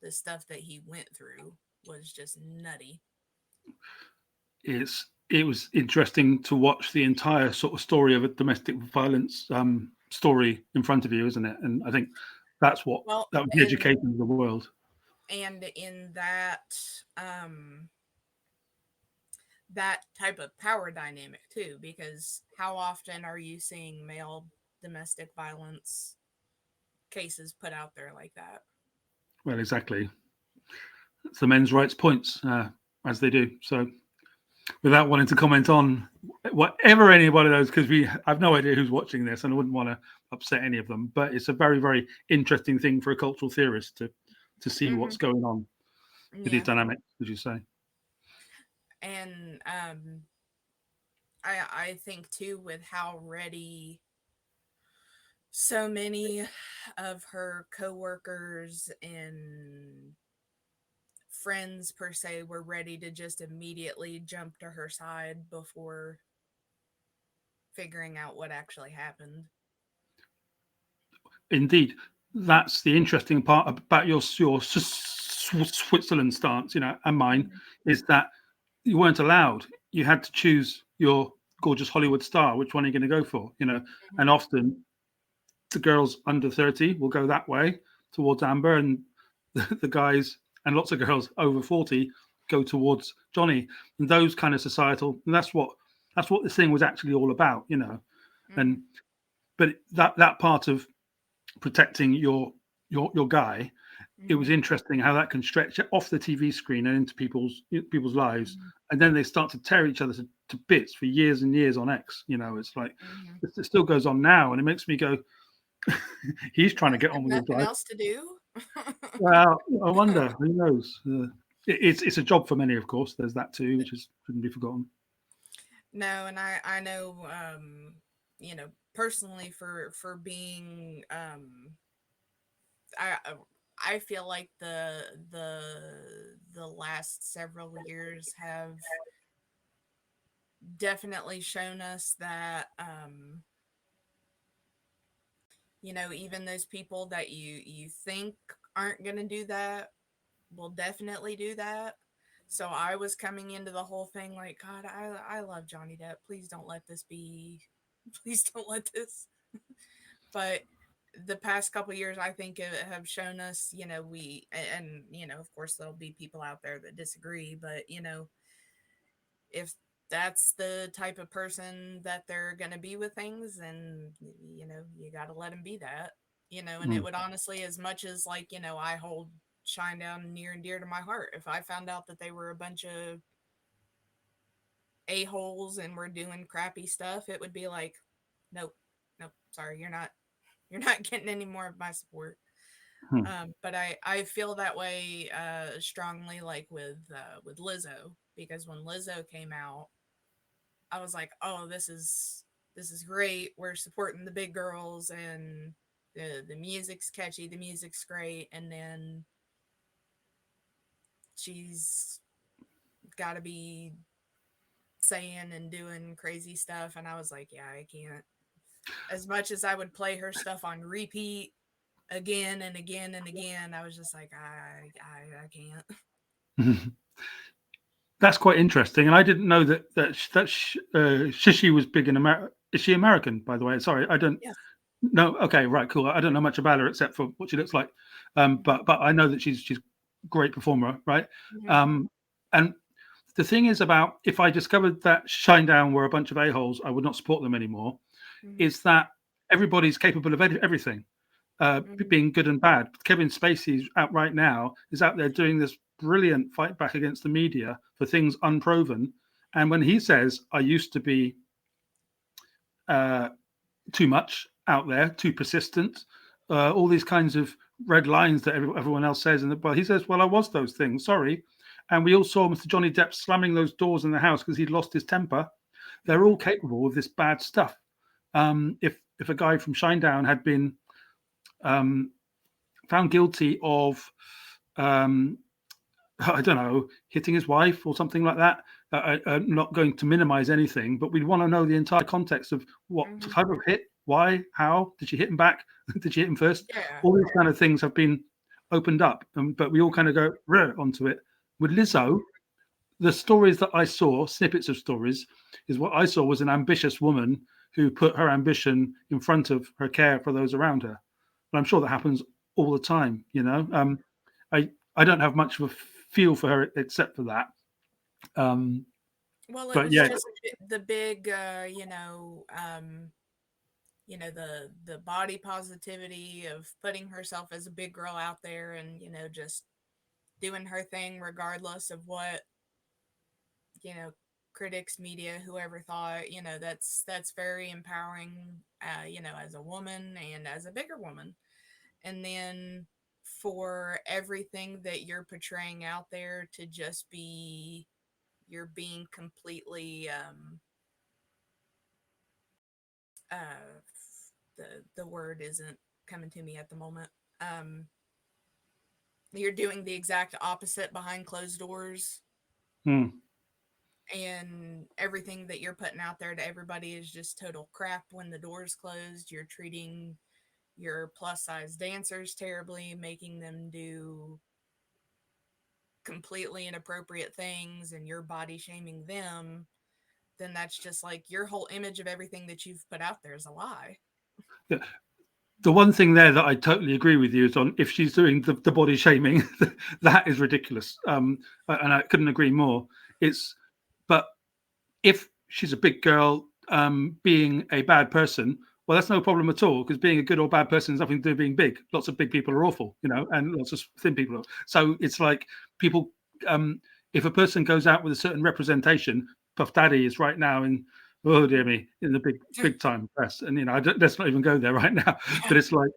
the stuff that he went through was just nutty. It was interesting to watch the entire sort of story of a domestic violence story in front of you, isn't it? And I think that's what Well, that was the education of the world. and in um that type of power dynamic too, because how often are you seeing male domestic violence cases put out there like that? Well, exactly. It's the men's rights points, as they do. So, without wanting to comment on whatever anybody knows, because I've no idea who's watching this, and I wouldn't want to upset any of them. But it's a very, very interesting thing for a cultural theorist to see Hmm. what's going on with these Yeah. dynamics, as you say. And I think too with how ready so many of her coworkers and friends per se were ready to just immediately jump to her side before figuring out what actually happened. Indeed, that's the interesting part about your Switzerland stance, and mine Mhm. is that you weren't allowed. You had to choose your gorgeous Hollywood star. Which one are you going to go for? And Mhm. often the girls under 30 will go that way towards Amber, and the guys and lots of girls over 40 go towards Johnny. And those kind of societal. And that's what this thing was actually all about. And Mhm. but that part of protecting your guy, it was Mhm. interesting how that can stretch off the TV screen and into people's lives, Mhm. and then they start to tear each other to bits for years and years on X. It's like Mhm. it still goes on now, and it makes me go, he's trying to get on with his Nothing life. else to do. Well, I wonder. Who knows? It's a job for many, of course. There's that too, which shouldn't be forgotten. No, and I know personally for being I I feel like the last several years have definitely shown us that even those people that you think aren't going to do that will definitely do that. So I was coming into the whole thing like, God, I love Johnny Depp. Please don't let this be. Please don't let this. But the past couple years, I think have shown us, of course there'll be people out there that disagree, but if that's the type of person that they're going to be with things, and you got to let them be that. And it Mm. would honestly, as much as like, I hold Shine Down near and dear to my heart. If I found out that they were a bunch of a-holes and were doing crappy stuff, it would be like, nope, nope, sorry, you're not getting any more of my support. Mm. But I feel that way strongly, like with Lizzo, because when Lizzo came out, I was like, oh, this is great. We're supporting the big girls, and the music's catchy, the music's great, and then she's got to be saying and doing crazy stuff, and I was like, yeah, I can't. As much as I would play her stuff on repeat again and again and again, I was just like, I can't. That's quite interesting, and I didn't know that Shishi was big in America. Is she American, by the way? Sorry, I don't. Yes. No, okay, right, cool. I don't know much about her except for what she looks like, but I know that she's a great performer, right? Mm-hmm. And the thing is about if I discovered that Shinedown were a bunch of a-holes, I would not support them anymore. Mm-hmm. Is that everybody's capable of everything, Mm-hmm. being good and bad. Kevin Spacey's out right now is out there doing this brilliant fight back against the media for things unproven. And when he says, "I used to be uh, too much out there, too persistent," all these kinds of red lines that everyone else says, and well, he says, "Well, I was those things. Sorry." And we all saw Mr. Johnny Depp slamming those doors in the house because he'd lost his temper. They're Mm-hmm. all capable of this bad stuff. If a guy from Shinedown had been um, found guilty of um, I don't know, hitting his wife or something like that. I'm not going to minimize anything, but we'd want to know the entire context of what Mm-hmm. type of hit, why, how did she hit him back? Did she hit him first? Yeah. All these kind of things have been opened up, but we all kind of go onto it. With Mm-hmm. Lizzo, the stories that I saw, snippets of stories, is what I saw was an ambitious woman who put her ambition in front of her care for those around her. And I'm sure that happens all the time. I don't have much of a feel for her except for that. Um, Well, it but was yeah, just the big, the body positivity of putting herself as a big girl out there, and just doing her thing regardless of what you know critics, media, whoever thought. That's very empowering, as a woman and as a bigger woman. And then for everything that you're portraying out there to just be, you're being completely uh the word isn't coming to me at the moment. um you're doing the exact opposite behind closed doors, mm, and everything that you're putting out there to everybody is just total crap. When the door's closed, you're treating your plus size dancers terribly, making them do completely inappropriate things, and you're body shaming them. Then that's just like your whole image of everything that you've put out there is a lie. yeah. The one thing there that I totally agree with you is on if she's doing the body shaming, that is ridiculous. And I couldn't agree more. It's but if she's a big girl being a bad person, well, that's no problem at all because being a good or bad person has nothing to do with being big. Lots of big people are awful, and lots of thin people are. So it's like people, if a person goes out with a certain representation, Puff Daddy is right now in, oh dear me, in the big time press, and let's not even go there right now. Yeah. But it's like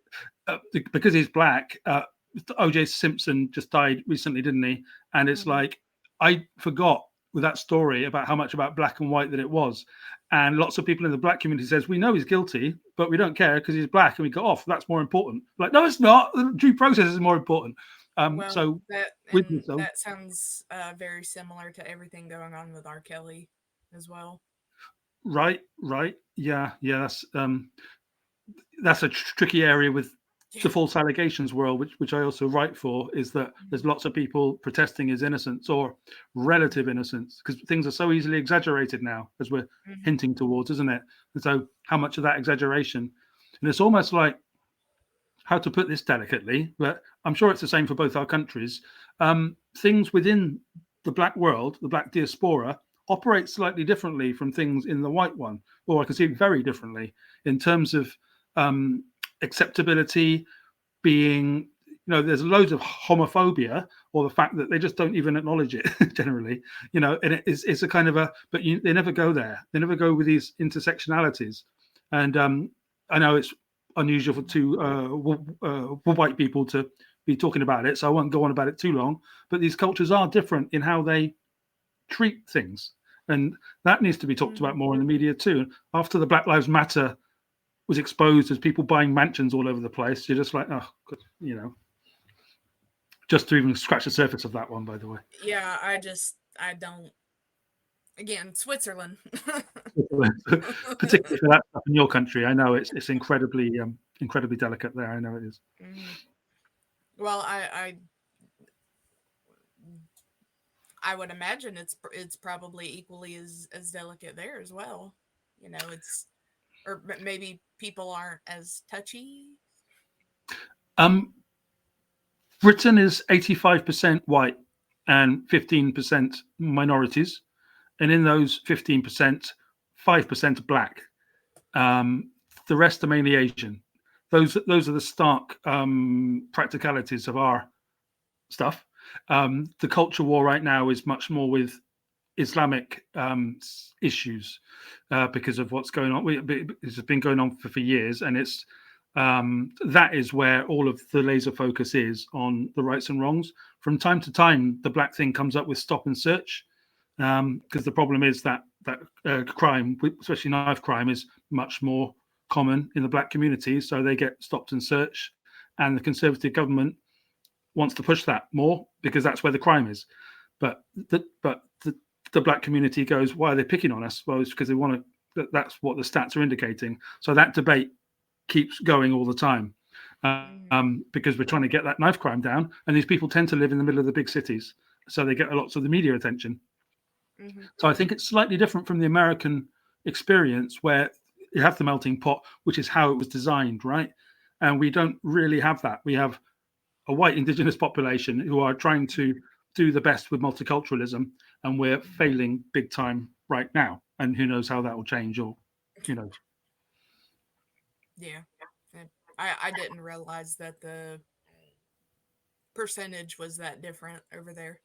because he's black. OJ Simpson just died recently, didn't he? And it's Mm-hmm. like I forgot with that story about how much about black and white that it was. And lots of people in the black community says, we know he's guilty, but we don't care because he's black and we got off. That's more important. Like, no, it's not. The due process is more important. Well, So with so that sounds very similar to everything going on with R. Kelly as well. right, yeah, yeah. That's that's a tricky area with the Yeah. false allegations world, which I also write for, is that there's lots of people protesting his innocence or relative innocence because things are so easily exaggerated now, as we're Mm-hmm. hinting towards, isn't it? And so, how much of that exaggeration? And it's almost like, how to put this delicately, but I'm sure it's the same for both our countries. Things within the black world, the black diaspora, operate slightly differently from things in the white one, or I can see it very differently in terms of um, acceptability, being, there's loads of homophobia, or the fact that they just don't even acknowledge it generally, and it's a kind of they never go there. They never go with these intersectionalities. And I know it's unusual for two white people to be talking about it, so I won't go on about it too long. But these cultures are different in how they treat things, and that needs to be talked about Mm-hmm. more in the media too. After the Black Lives Matter was exposed as people buying mansions all over the place, you're just like, oh, just to even scratch the surface of that one, by the way. Yeah, I don't. Again, Switzerland. Particularly for that stuff in your country, I know it's incredibly delicate there. I know it is. Hmm. Well, I would imagine it's probably equally as delicate there as well. It's or maybe people aren't as touchy. Um, Britain is 85% white and 15% minorities, and in those 15%, 5% are black. Um, the rest are mainly Asian. Those are the stark practicalities of our stuff. The culture war right now is much more with Islamic issues because of what's going on. It's been going on for years, and that is where all of the laser focus is on the rights and wrongs. From time to time, the black thing comes up with stop and search, because the problem is that crime, especially knife crime, is much more common in the black community. So they get stopped and searched, and the Conservative government wants to push that more because that's where the crime is. But the black community goes, why are they picking on us? Well, it's because they want to. That's what the stats are indicating. So that debate keeps going all the time, Mm-hmm. because we're trying to get that knife crime down, and these people tend to live in the middle of the big cities, so they get lots of the media attention. Mm-hmm. So I think it's slightly different from the American experience, where you have the melting pot, which is how it was designed, right? And we don't really have that. We have a white indigenous population who are trying to do the best with multiculturalism, and we're failing big time right now. And who knows how that will change, or you know. Yeah. I didn't realize that the percentage was that different over there.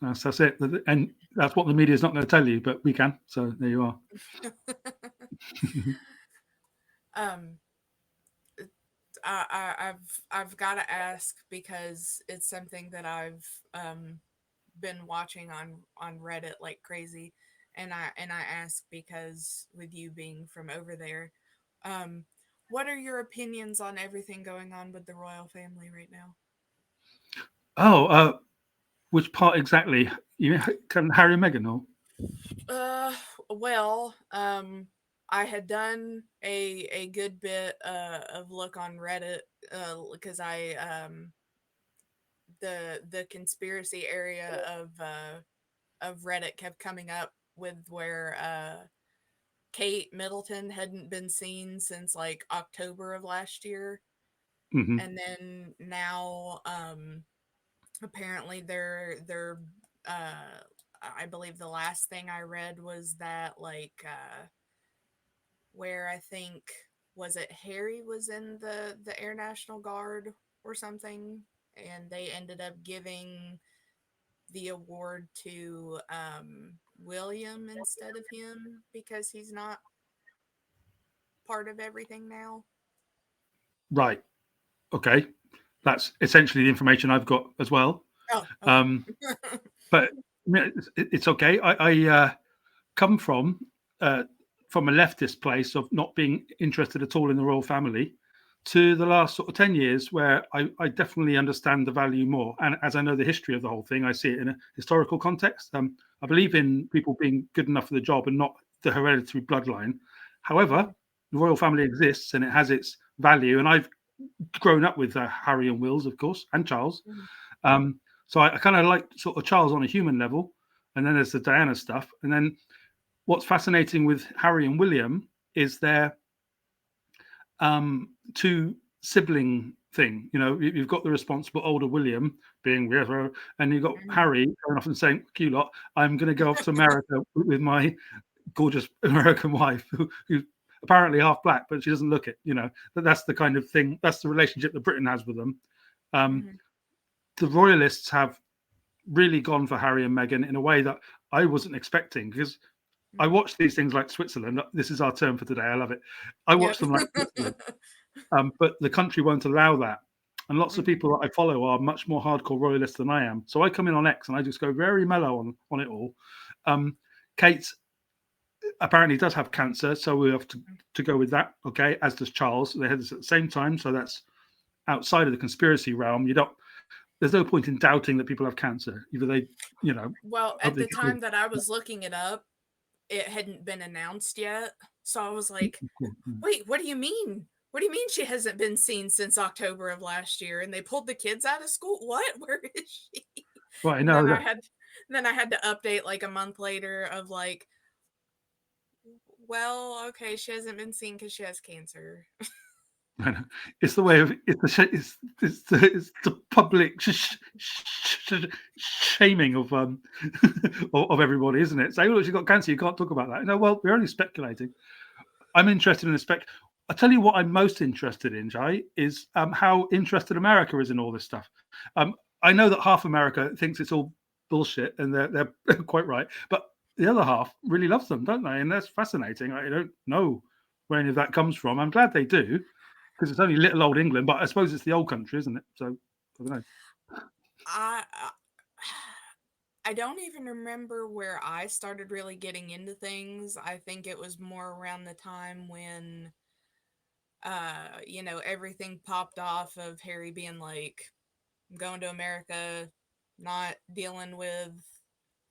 That's it, and that's what the media is not going to tell you, but we can. So there you are. um, I've got to ask because it's something that I've been watching on Reddit like crazy, and I ask because with you being from over there, um, what are your opinions on everything going on with the royal family right now? Oh, which part exactly? You can Harry and Meghan, or Uh, well, I had done a good bit of look on Reddit because I the conspiracy area of Reddit kept coming up with where Kate Middleton hadn't been seen since like October of last year, mm-hmm. and then now apparently they're uh I believe the last thing I read was that like where I think was it Harry was in the Air National Guard or something, and they ended up giving the award to William instead of him because he's not part of everything now. Right? Okay, that's essentially the information I've got as well. Oh, okay. Um, but it's okay. I come uh, from a leftist place of not being interested at all in the royal family, to the last sort of 10 years where I definitely understand the value more. And as I know the history of the whole thing, I see it in a historical context. I believe in people being good enough for the job and not the hereditary bloodline. However, Mhm. The royal family exists and it has its value. And I've grown up with Harry and Wills, of course, and Charles. Mhm. So I kind of like sort of Charles on a human level, and then there's the Diana stuff. And then what's fascinating with Harry and William is their two sibling thing. You know, you've got the responsible older William being, and you've got Mhm. Harry going off and saying, "You lot, I'm going to go off to America with my gorgeous American wife, who's apparently half black, but she doesn't look it." You know, that's the kind of thing. That's the relationship that Britain has with them. Mhm. The royalists have really gone for Harry and Meghan in a way that I wasn't expecting, because I Mhm. watch these things like Switzerland. This is our term for today. I love it. I watch Yep. them like Switzerland, but the country won't allow that. And lots of Mhm. people that I follow are much more hardcore royalists than I am. So I come in on X and I just go very mellow on it all. Kate apparently does have cancer, so we have to go with that. Okay, as does Charles. They had this at the same time, so that's outside of the conspiracy realm. You don't. There's no point in doubting that people have cancer. Either they, you know, Well, hope at they the get rid time that I was looking it up, it hadn't been announced yet. So I was like, of wait, what do you mean? What do you mean she hasn't been seen since October of last year? And they pulled the kids out of school? What? Where is she? Well, I And know that. then I had to update like a month later of like, well, okay, she hasn't been seen because she has cancer. It's the way of it's the public shaming of of everybody, isn't it? Say, oh, look, she got cancer. You can't talk about that. No, well, we're only speculating. I'm interested in the spec. I tell you what, I'm most interested in, Jai, is how interested America is in all this stuff. I know that half America thinks it's all bullshit, and they're quite right, but the other half really loves them, don't they? And that's fascinating. I don't know where any of that comes from. I'm glad they do, because it's only little old England, but I suppose it's the old country, isn't it? So I don't know. I I don't even remember where I started really getting into things. I think it was more around the time when everything popped off of Harry being like, I'm going to America, not dealing with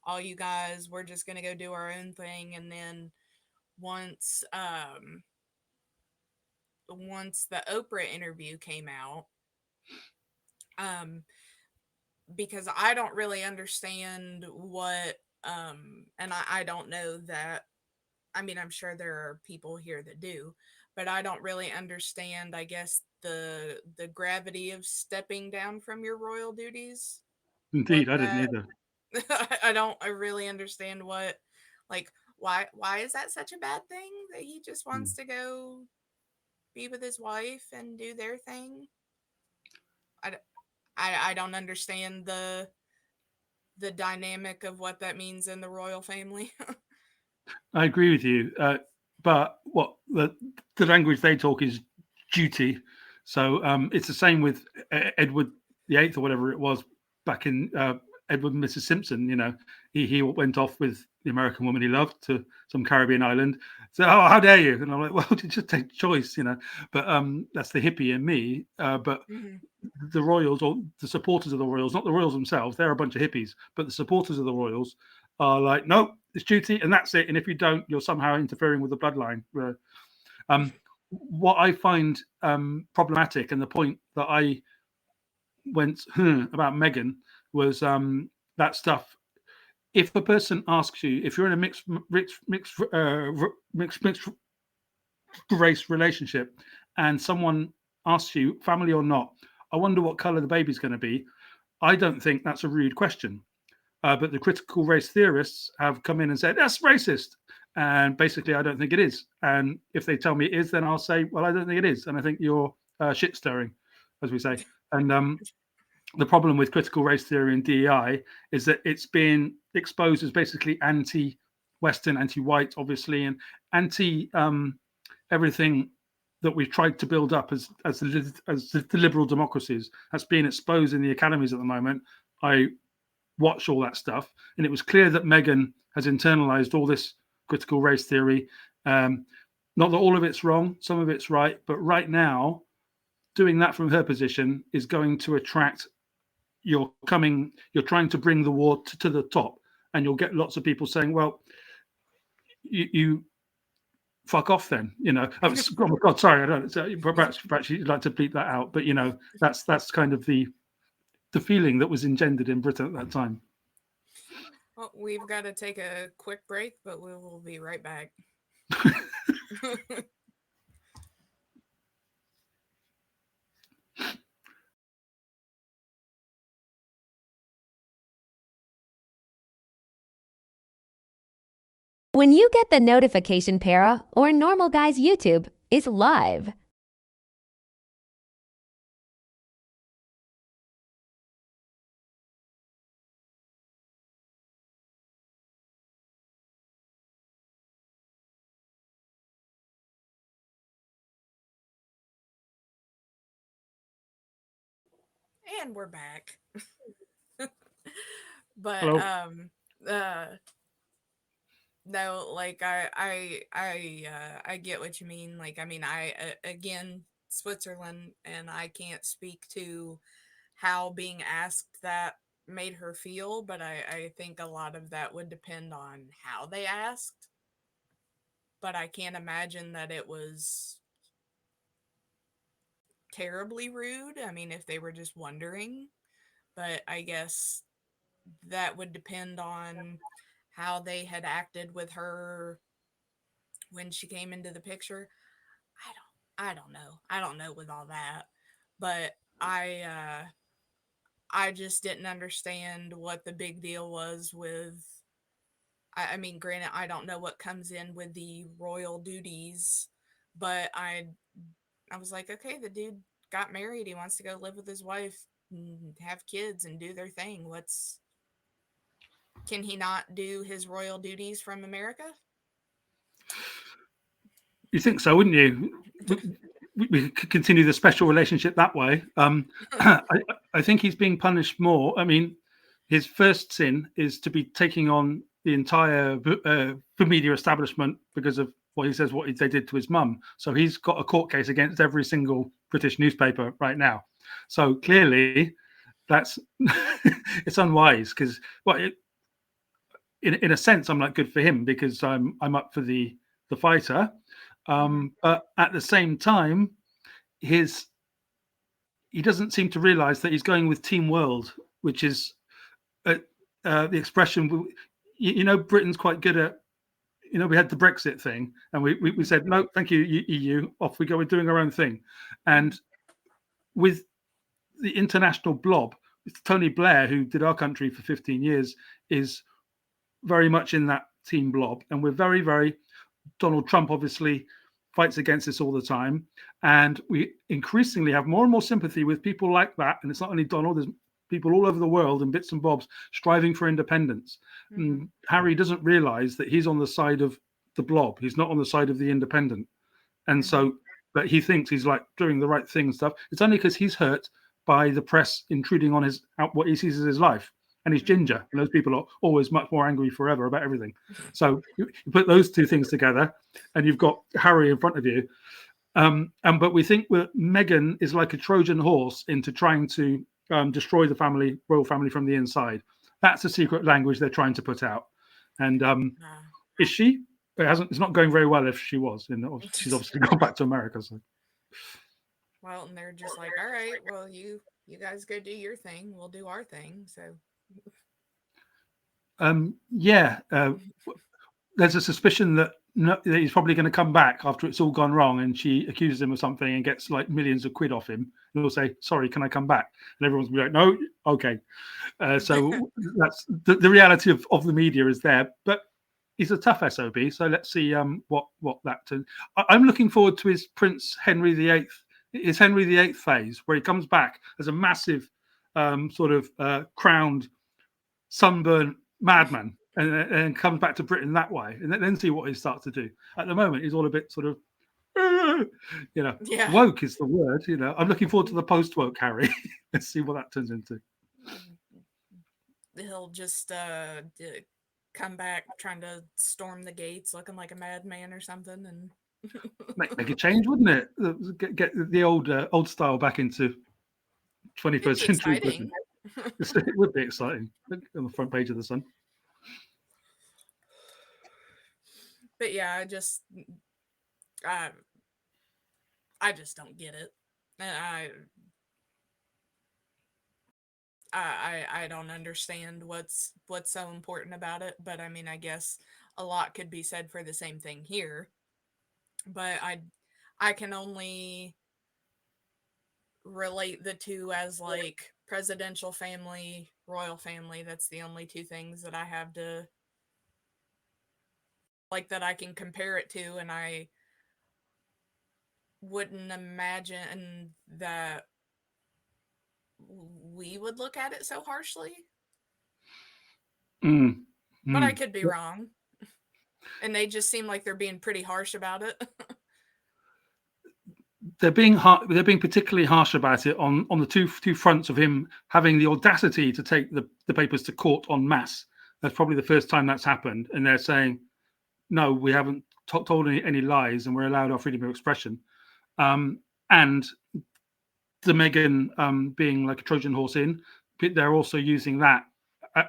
all you guys. We're just gonna go do our own thing. And then once once the Oprah interview came out, um, because I don't really understand what and I don't know that. I mean, I'm sure there are people here that do, but I don't really understand, I guess, the gravity of stepping down from your royal duties. What Indeed, I didn't that either. I really understand what, like, why is that such a bad thing that he just wants to go be with his wife and do their thing? I, d- I don't understand the dynamic of what that means in the royal family. I agree with you, but what the language they talk is duty. So it's the same with Edward the Eighth or whatever it was back in Edward and Mrs. Simpson. You know, he went off with the American woman he loved to some Caribbean island. So, oh, how dare you? And I'm like, well, you just take choice, you know. But that's the hippie in me. But Mhm. the royals, or the supporters of the royals, not the royals themselves, they're a bunch of hippies, but the supporters of the royals are like, nope, it's duty and that's it. And if you don't, you're somehow interfering with the bloodline. What I find problematic, and the point that I went about Meghan, was that stuff. If a person asks you, if you're in a mixed race relationship, and someone asks you, family or not, I wonder what color the baby's going to be. I don't think that's a rude question. But the critical race theorists have come in and said that's racist. And basically, I don't think it is. And if they tell me it is, then I'll say, well, I don't think it is. And I think you're shit stirring, as we say. And the problem with critical race theory and DEI is that it's being exposed as basically anti-Western, anti-white, obviously, and anti everything that we've tried to build up as the liberal democracies. That's being exposed in the academies at the moment. I watch all that stuff, and it was clear that Meghan has internalized all this critical race theory. Not that all of it's wrong, some of it's right, but right now, doing that from her position is going to attract. You're trying to bring the war to the top, and you'll get lots of people saying, "Well, you fuck off then, you know. Oh my god, sorry, I don't, so perhaps you'd like to bleep that out, but you know, that's kind of the feeling that was engendered in Britain at that time. Well, we've got to take a quick break, but we will be right back. When you get the notification, Para or Normal Guyz YouTube is live. And we're back. But Hello. no, like I get what you mean. Like, I mean, again, Switzerland, and I can't speak to how being asked that made her feel, but I think a lot of that would depend on how they asked. But I can't imagine that it was terribly rude. I mean, if they were just wondering, but I guess that would depend on how they had acted with her when she came into the picture. I don't know. I don't know with all that. But I just didn't understand what the big deal was with. I mean, granted, I don't know what comes in with the royal duties, but I was like, okay, the dude got married. He wants to go live with his wife, and have kids, and do their thing. Can he not do his royal duties from America? You think so, wouldn't you? We could continue the special relationship that way. I think he's being punished more. I mean, his first sin is to be taking on the entire media establishment because of what he says, what they did to his mum. So he's got a court case against every single British newspaper right now. So clearly, that's it's unwise because, well, in a sense, I'm like good for him because I'm up for the fighter. But at the same time, he doesn't seem to realize that he's going with Team World, which is the expression. You know, Britain's quite good at. You know, we had the Brexit thing, and we said no, thank you, EU, off we go. We're doing our own thing, and with the international blob, Tony Blair, who did our country for 15 years, is very much in that team blob, and we're very, very. Donald Trump obviously fights against this all the time, and we increasingly have more and more sympathy with people like that. And it's not only Donald; there's people all over the world in bits and bobs striving for independence. Mm-hmm. Harry doesn't realize that he's on the side of the blob. He's not on the side of the independent, and so, but he thinks he's like doing the right thing and stuff. It's only because he's hurt by the press intruding on his what he sees as his life. And he's ginger, and those people are always much more angry forever about everything. So you put those two things together, and you've got Harry in front of you. But we think that Meghan is like a Trojan horse into trying to destroy the royal family from the inside. That's a secret language they're trying to put out. And is she? It's not going very well if she was. And she's obviously gone back to America. So. Well, and they're just like, all right, well, you guys go do your thing. We'll do our thing. So. There's a suspicion that he's probably going to come back after it's all gone wrong, and she accuses him of something and gets like millions of quid off him. And he'll say, "Sorry, can I come back?" And everyone's be like, "No, okay." So that's the reality of the media is there, but he's a tough SOB. So let's see what that. I'm looking forward to his Prince Henry VIII, his Henry VIII phase, where he comes back as a massive sort of crowned, sunburned madman. And comes back to Britain that way, and then see what he starts to do. At the moment, he's all a bit sort of, woke is the word. I'm looking forward to the post-woke Harry. Let's see what that turns into. He'll just come back trying to storm the gates, looking like a madman or something, and make a change, wouldn't it? Get the old style back into 21st century Britain. It would be exciting. On the front page of the Sun. But yeah, I just don't get it. I don't understand what's so important about it. But I mean, I guess a lot could be said for the same thing here. But I can only relate the two as like presidential family, royal family. That's the only two things that I have to like that I can compare it to, and I wouldn't imagine that we would look at it so harshly. But I could be wrong. And they just seem like they're being pretty harsh about it. They're being particularly harsh about it on the two fronts of him having the audacity to take the papers to court en masse. That's probably the first time that's happened, and they're saying, no, we haven't told any lies, and we're allowed our freedom of expression. And the Meghan being like a Trojan horse in, they're also using that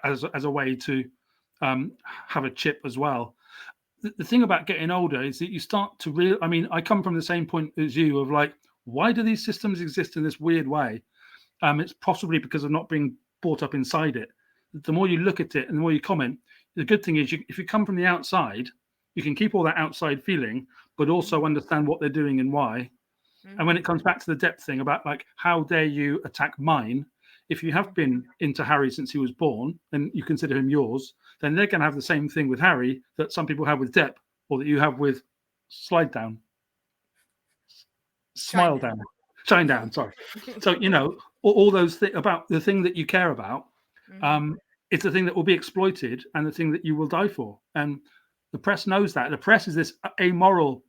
as a way to have a chip as well. The thing about getting older is that you start to I mean, I come from the same point as you of like, why do these systems exist in this weird way? It's possibly because of not being brought up inside it. The more you look at it and the more you comment, the good thing is if you come from the outside, you can keep all that outside feeling, but also understand what they're doing and why. Mm-hmm. And when it comes back to the depth thing about like, how dare you attack mine? If you have been into Harry since he was born and you consider him yours, then they're going to have the same thing with Harry that some people have with Depp, or that you have with Slide Down, Smile Down, Shine Down. Sorry. So, you know, all those things about the thing that you care about, it's the thing that will be exploited and the thing that you will die for. And the press knows that. The press is this amoral.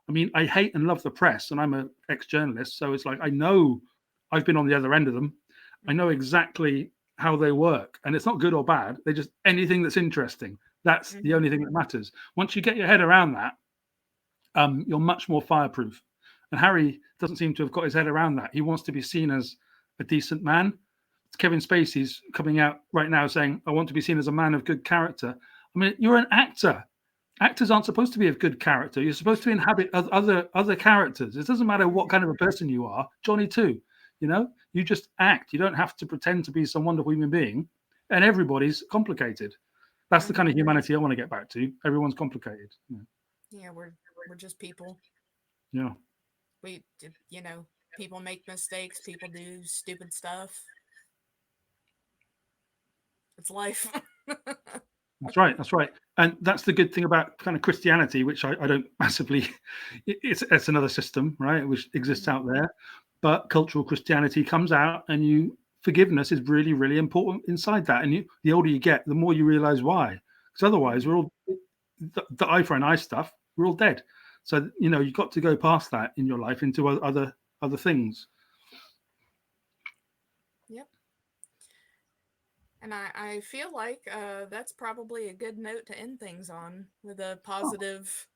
I mean, I hate and love the press, and I'm an ex-journalist, so it's like I know I've been on the other end of them. I know exactly how they work, and it's not good or bad. They just anything that's interesting. That's the only thing that matters. Once you get your head around that, you're much more fireproof. And Harry doesn't seem to have got his head around that. He wants to be seen as a decent man. Kevin Spacey's coming out right now saying, "I want to be seen as a man of good character." I mean, you're an actor. Actors aren't supposed to be of good character. You're supposed to inhabit other characters. It doesn't matter what kind of a person you are. Johnny too. You know, you just act. You don't have to pretend to be some wonderful human being. And everybody's complicated. That's the kind of humanity I want to get back to. Everyone's complicated. Yeah, we're just people. Yeah. People make mistakes. People do stupid stuff. It's life. That's right. That's right. And that's the good thing about kind of Christianity, which I don't massively. It's another system, right, which exists out there. But cultural Christianity comes out, and forgiveness is really, really important inside that. And the older you get, the more you realize why. Because otherwise, we're all the eye for an eye stuff. We're all dead. So you've got to go past that in your life into other things. Yep. And I feel like that's probably a good note to end things on, with a positive.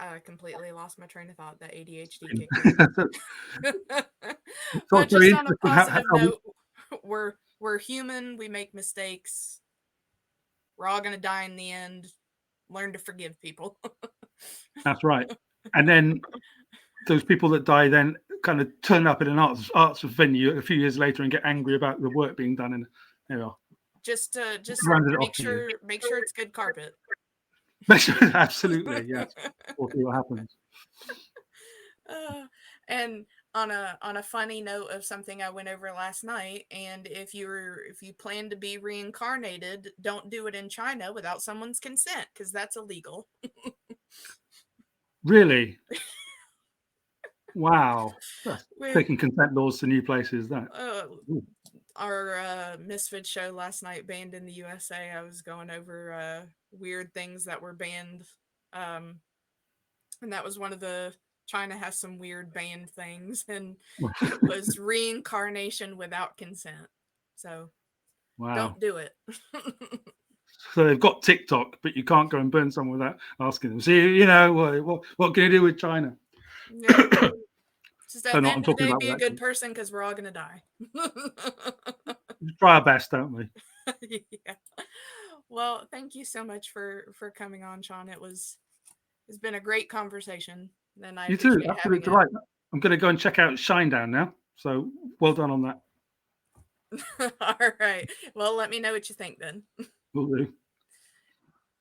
I completely lost my train of thought. That ADHD kicked in. But just on a positive note, we're human. We make mistakes. We're all going to die in the end. Learn to forgive people. That's right. And then those people that die then kind of turn up in an arts venue a few years later and get angry about the work being done. And there you are. Just make sure it's good carpet. Absolutely, yes. We'll see what happens. And on a funny note of something I went over last night, and if you plan to be reincarnated, don't do it in China without someone's consent, because that's illegal. Really? Wow. Taking consent laws to new places. Our Misfit show last night, Banned in the USA, I was going over weird things that were banned, and that was one of the China has some weird banned things, and it was reincarnation without consent. So Don't do it. So they've got TikTok, but you can't go and burn someone without asking them. See, what can you do with China? Yeah. Just at the end of the day, be a good person, because we're all going to die. Try our best, don't we? Yeah. Well, thank you so much for coming on, Sean. It's been a great conversation, and I You too. appreciate having Absolute it. delight. I'm going to go and check out Shinedown now. So well done on that. All right. Well, let me know what you think then. Will do.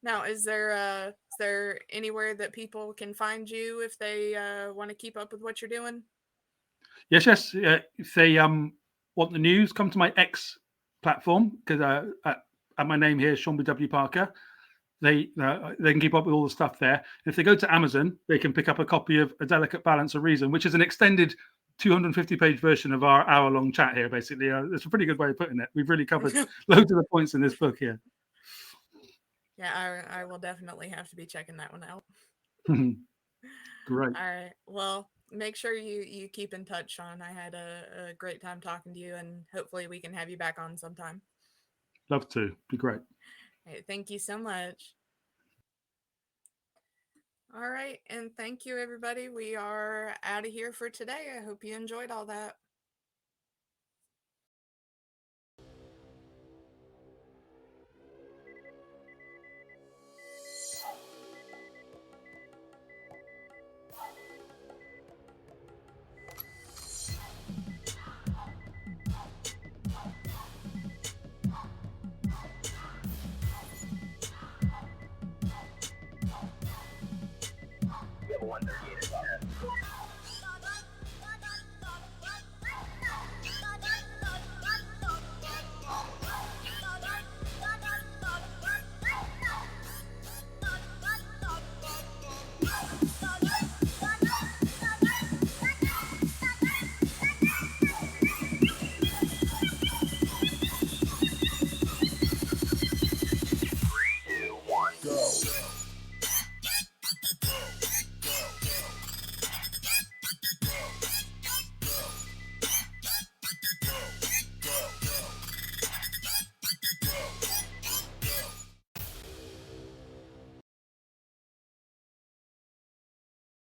Now, is there anywhere that people can find you if they want to keep up with what you're doing? Yes. If they want the news, come to my X platform because at my name here, Sean B. W. Parker. They can keep up with all the stuff there. If they go to Amazon, they can pick up a copy of A Delicate Balance of Reason, which is an extended 250-page version of our hour-long chat here. Basically, it's a pretty good way of putting it. We've really covered loads of the points in this book here. Yeah, I will definitely have to be checking that one out. Great. All right. Well, make sure you keep in touch, Sean. I had a great time talking to you, and hopefully we can have you back on sometime. Love to. Be great. Hey, thank you so much. All right, and thank you, everybody. We are out of here for today. I hope you enjoyed all that.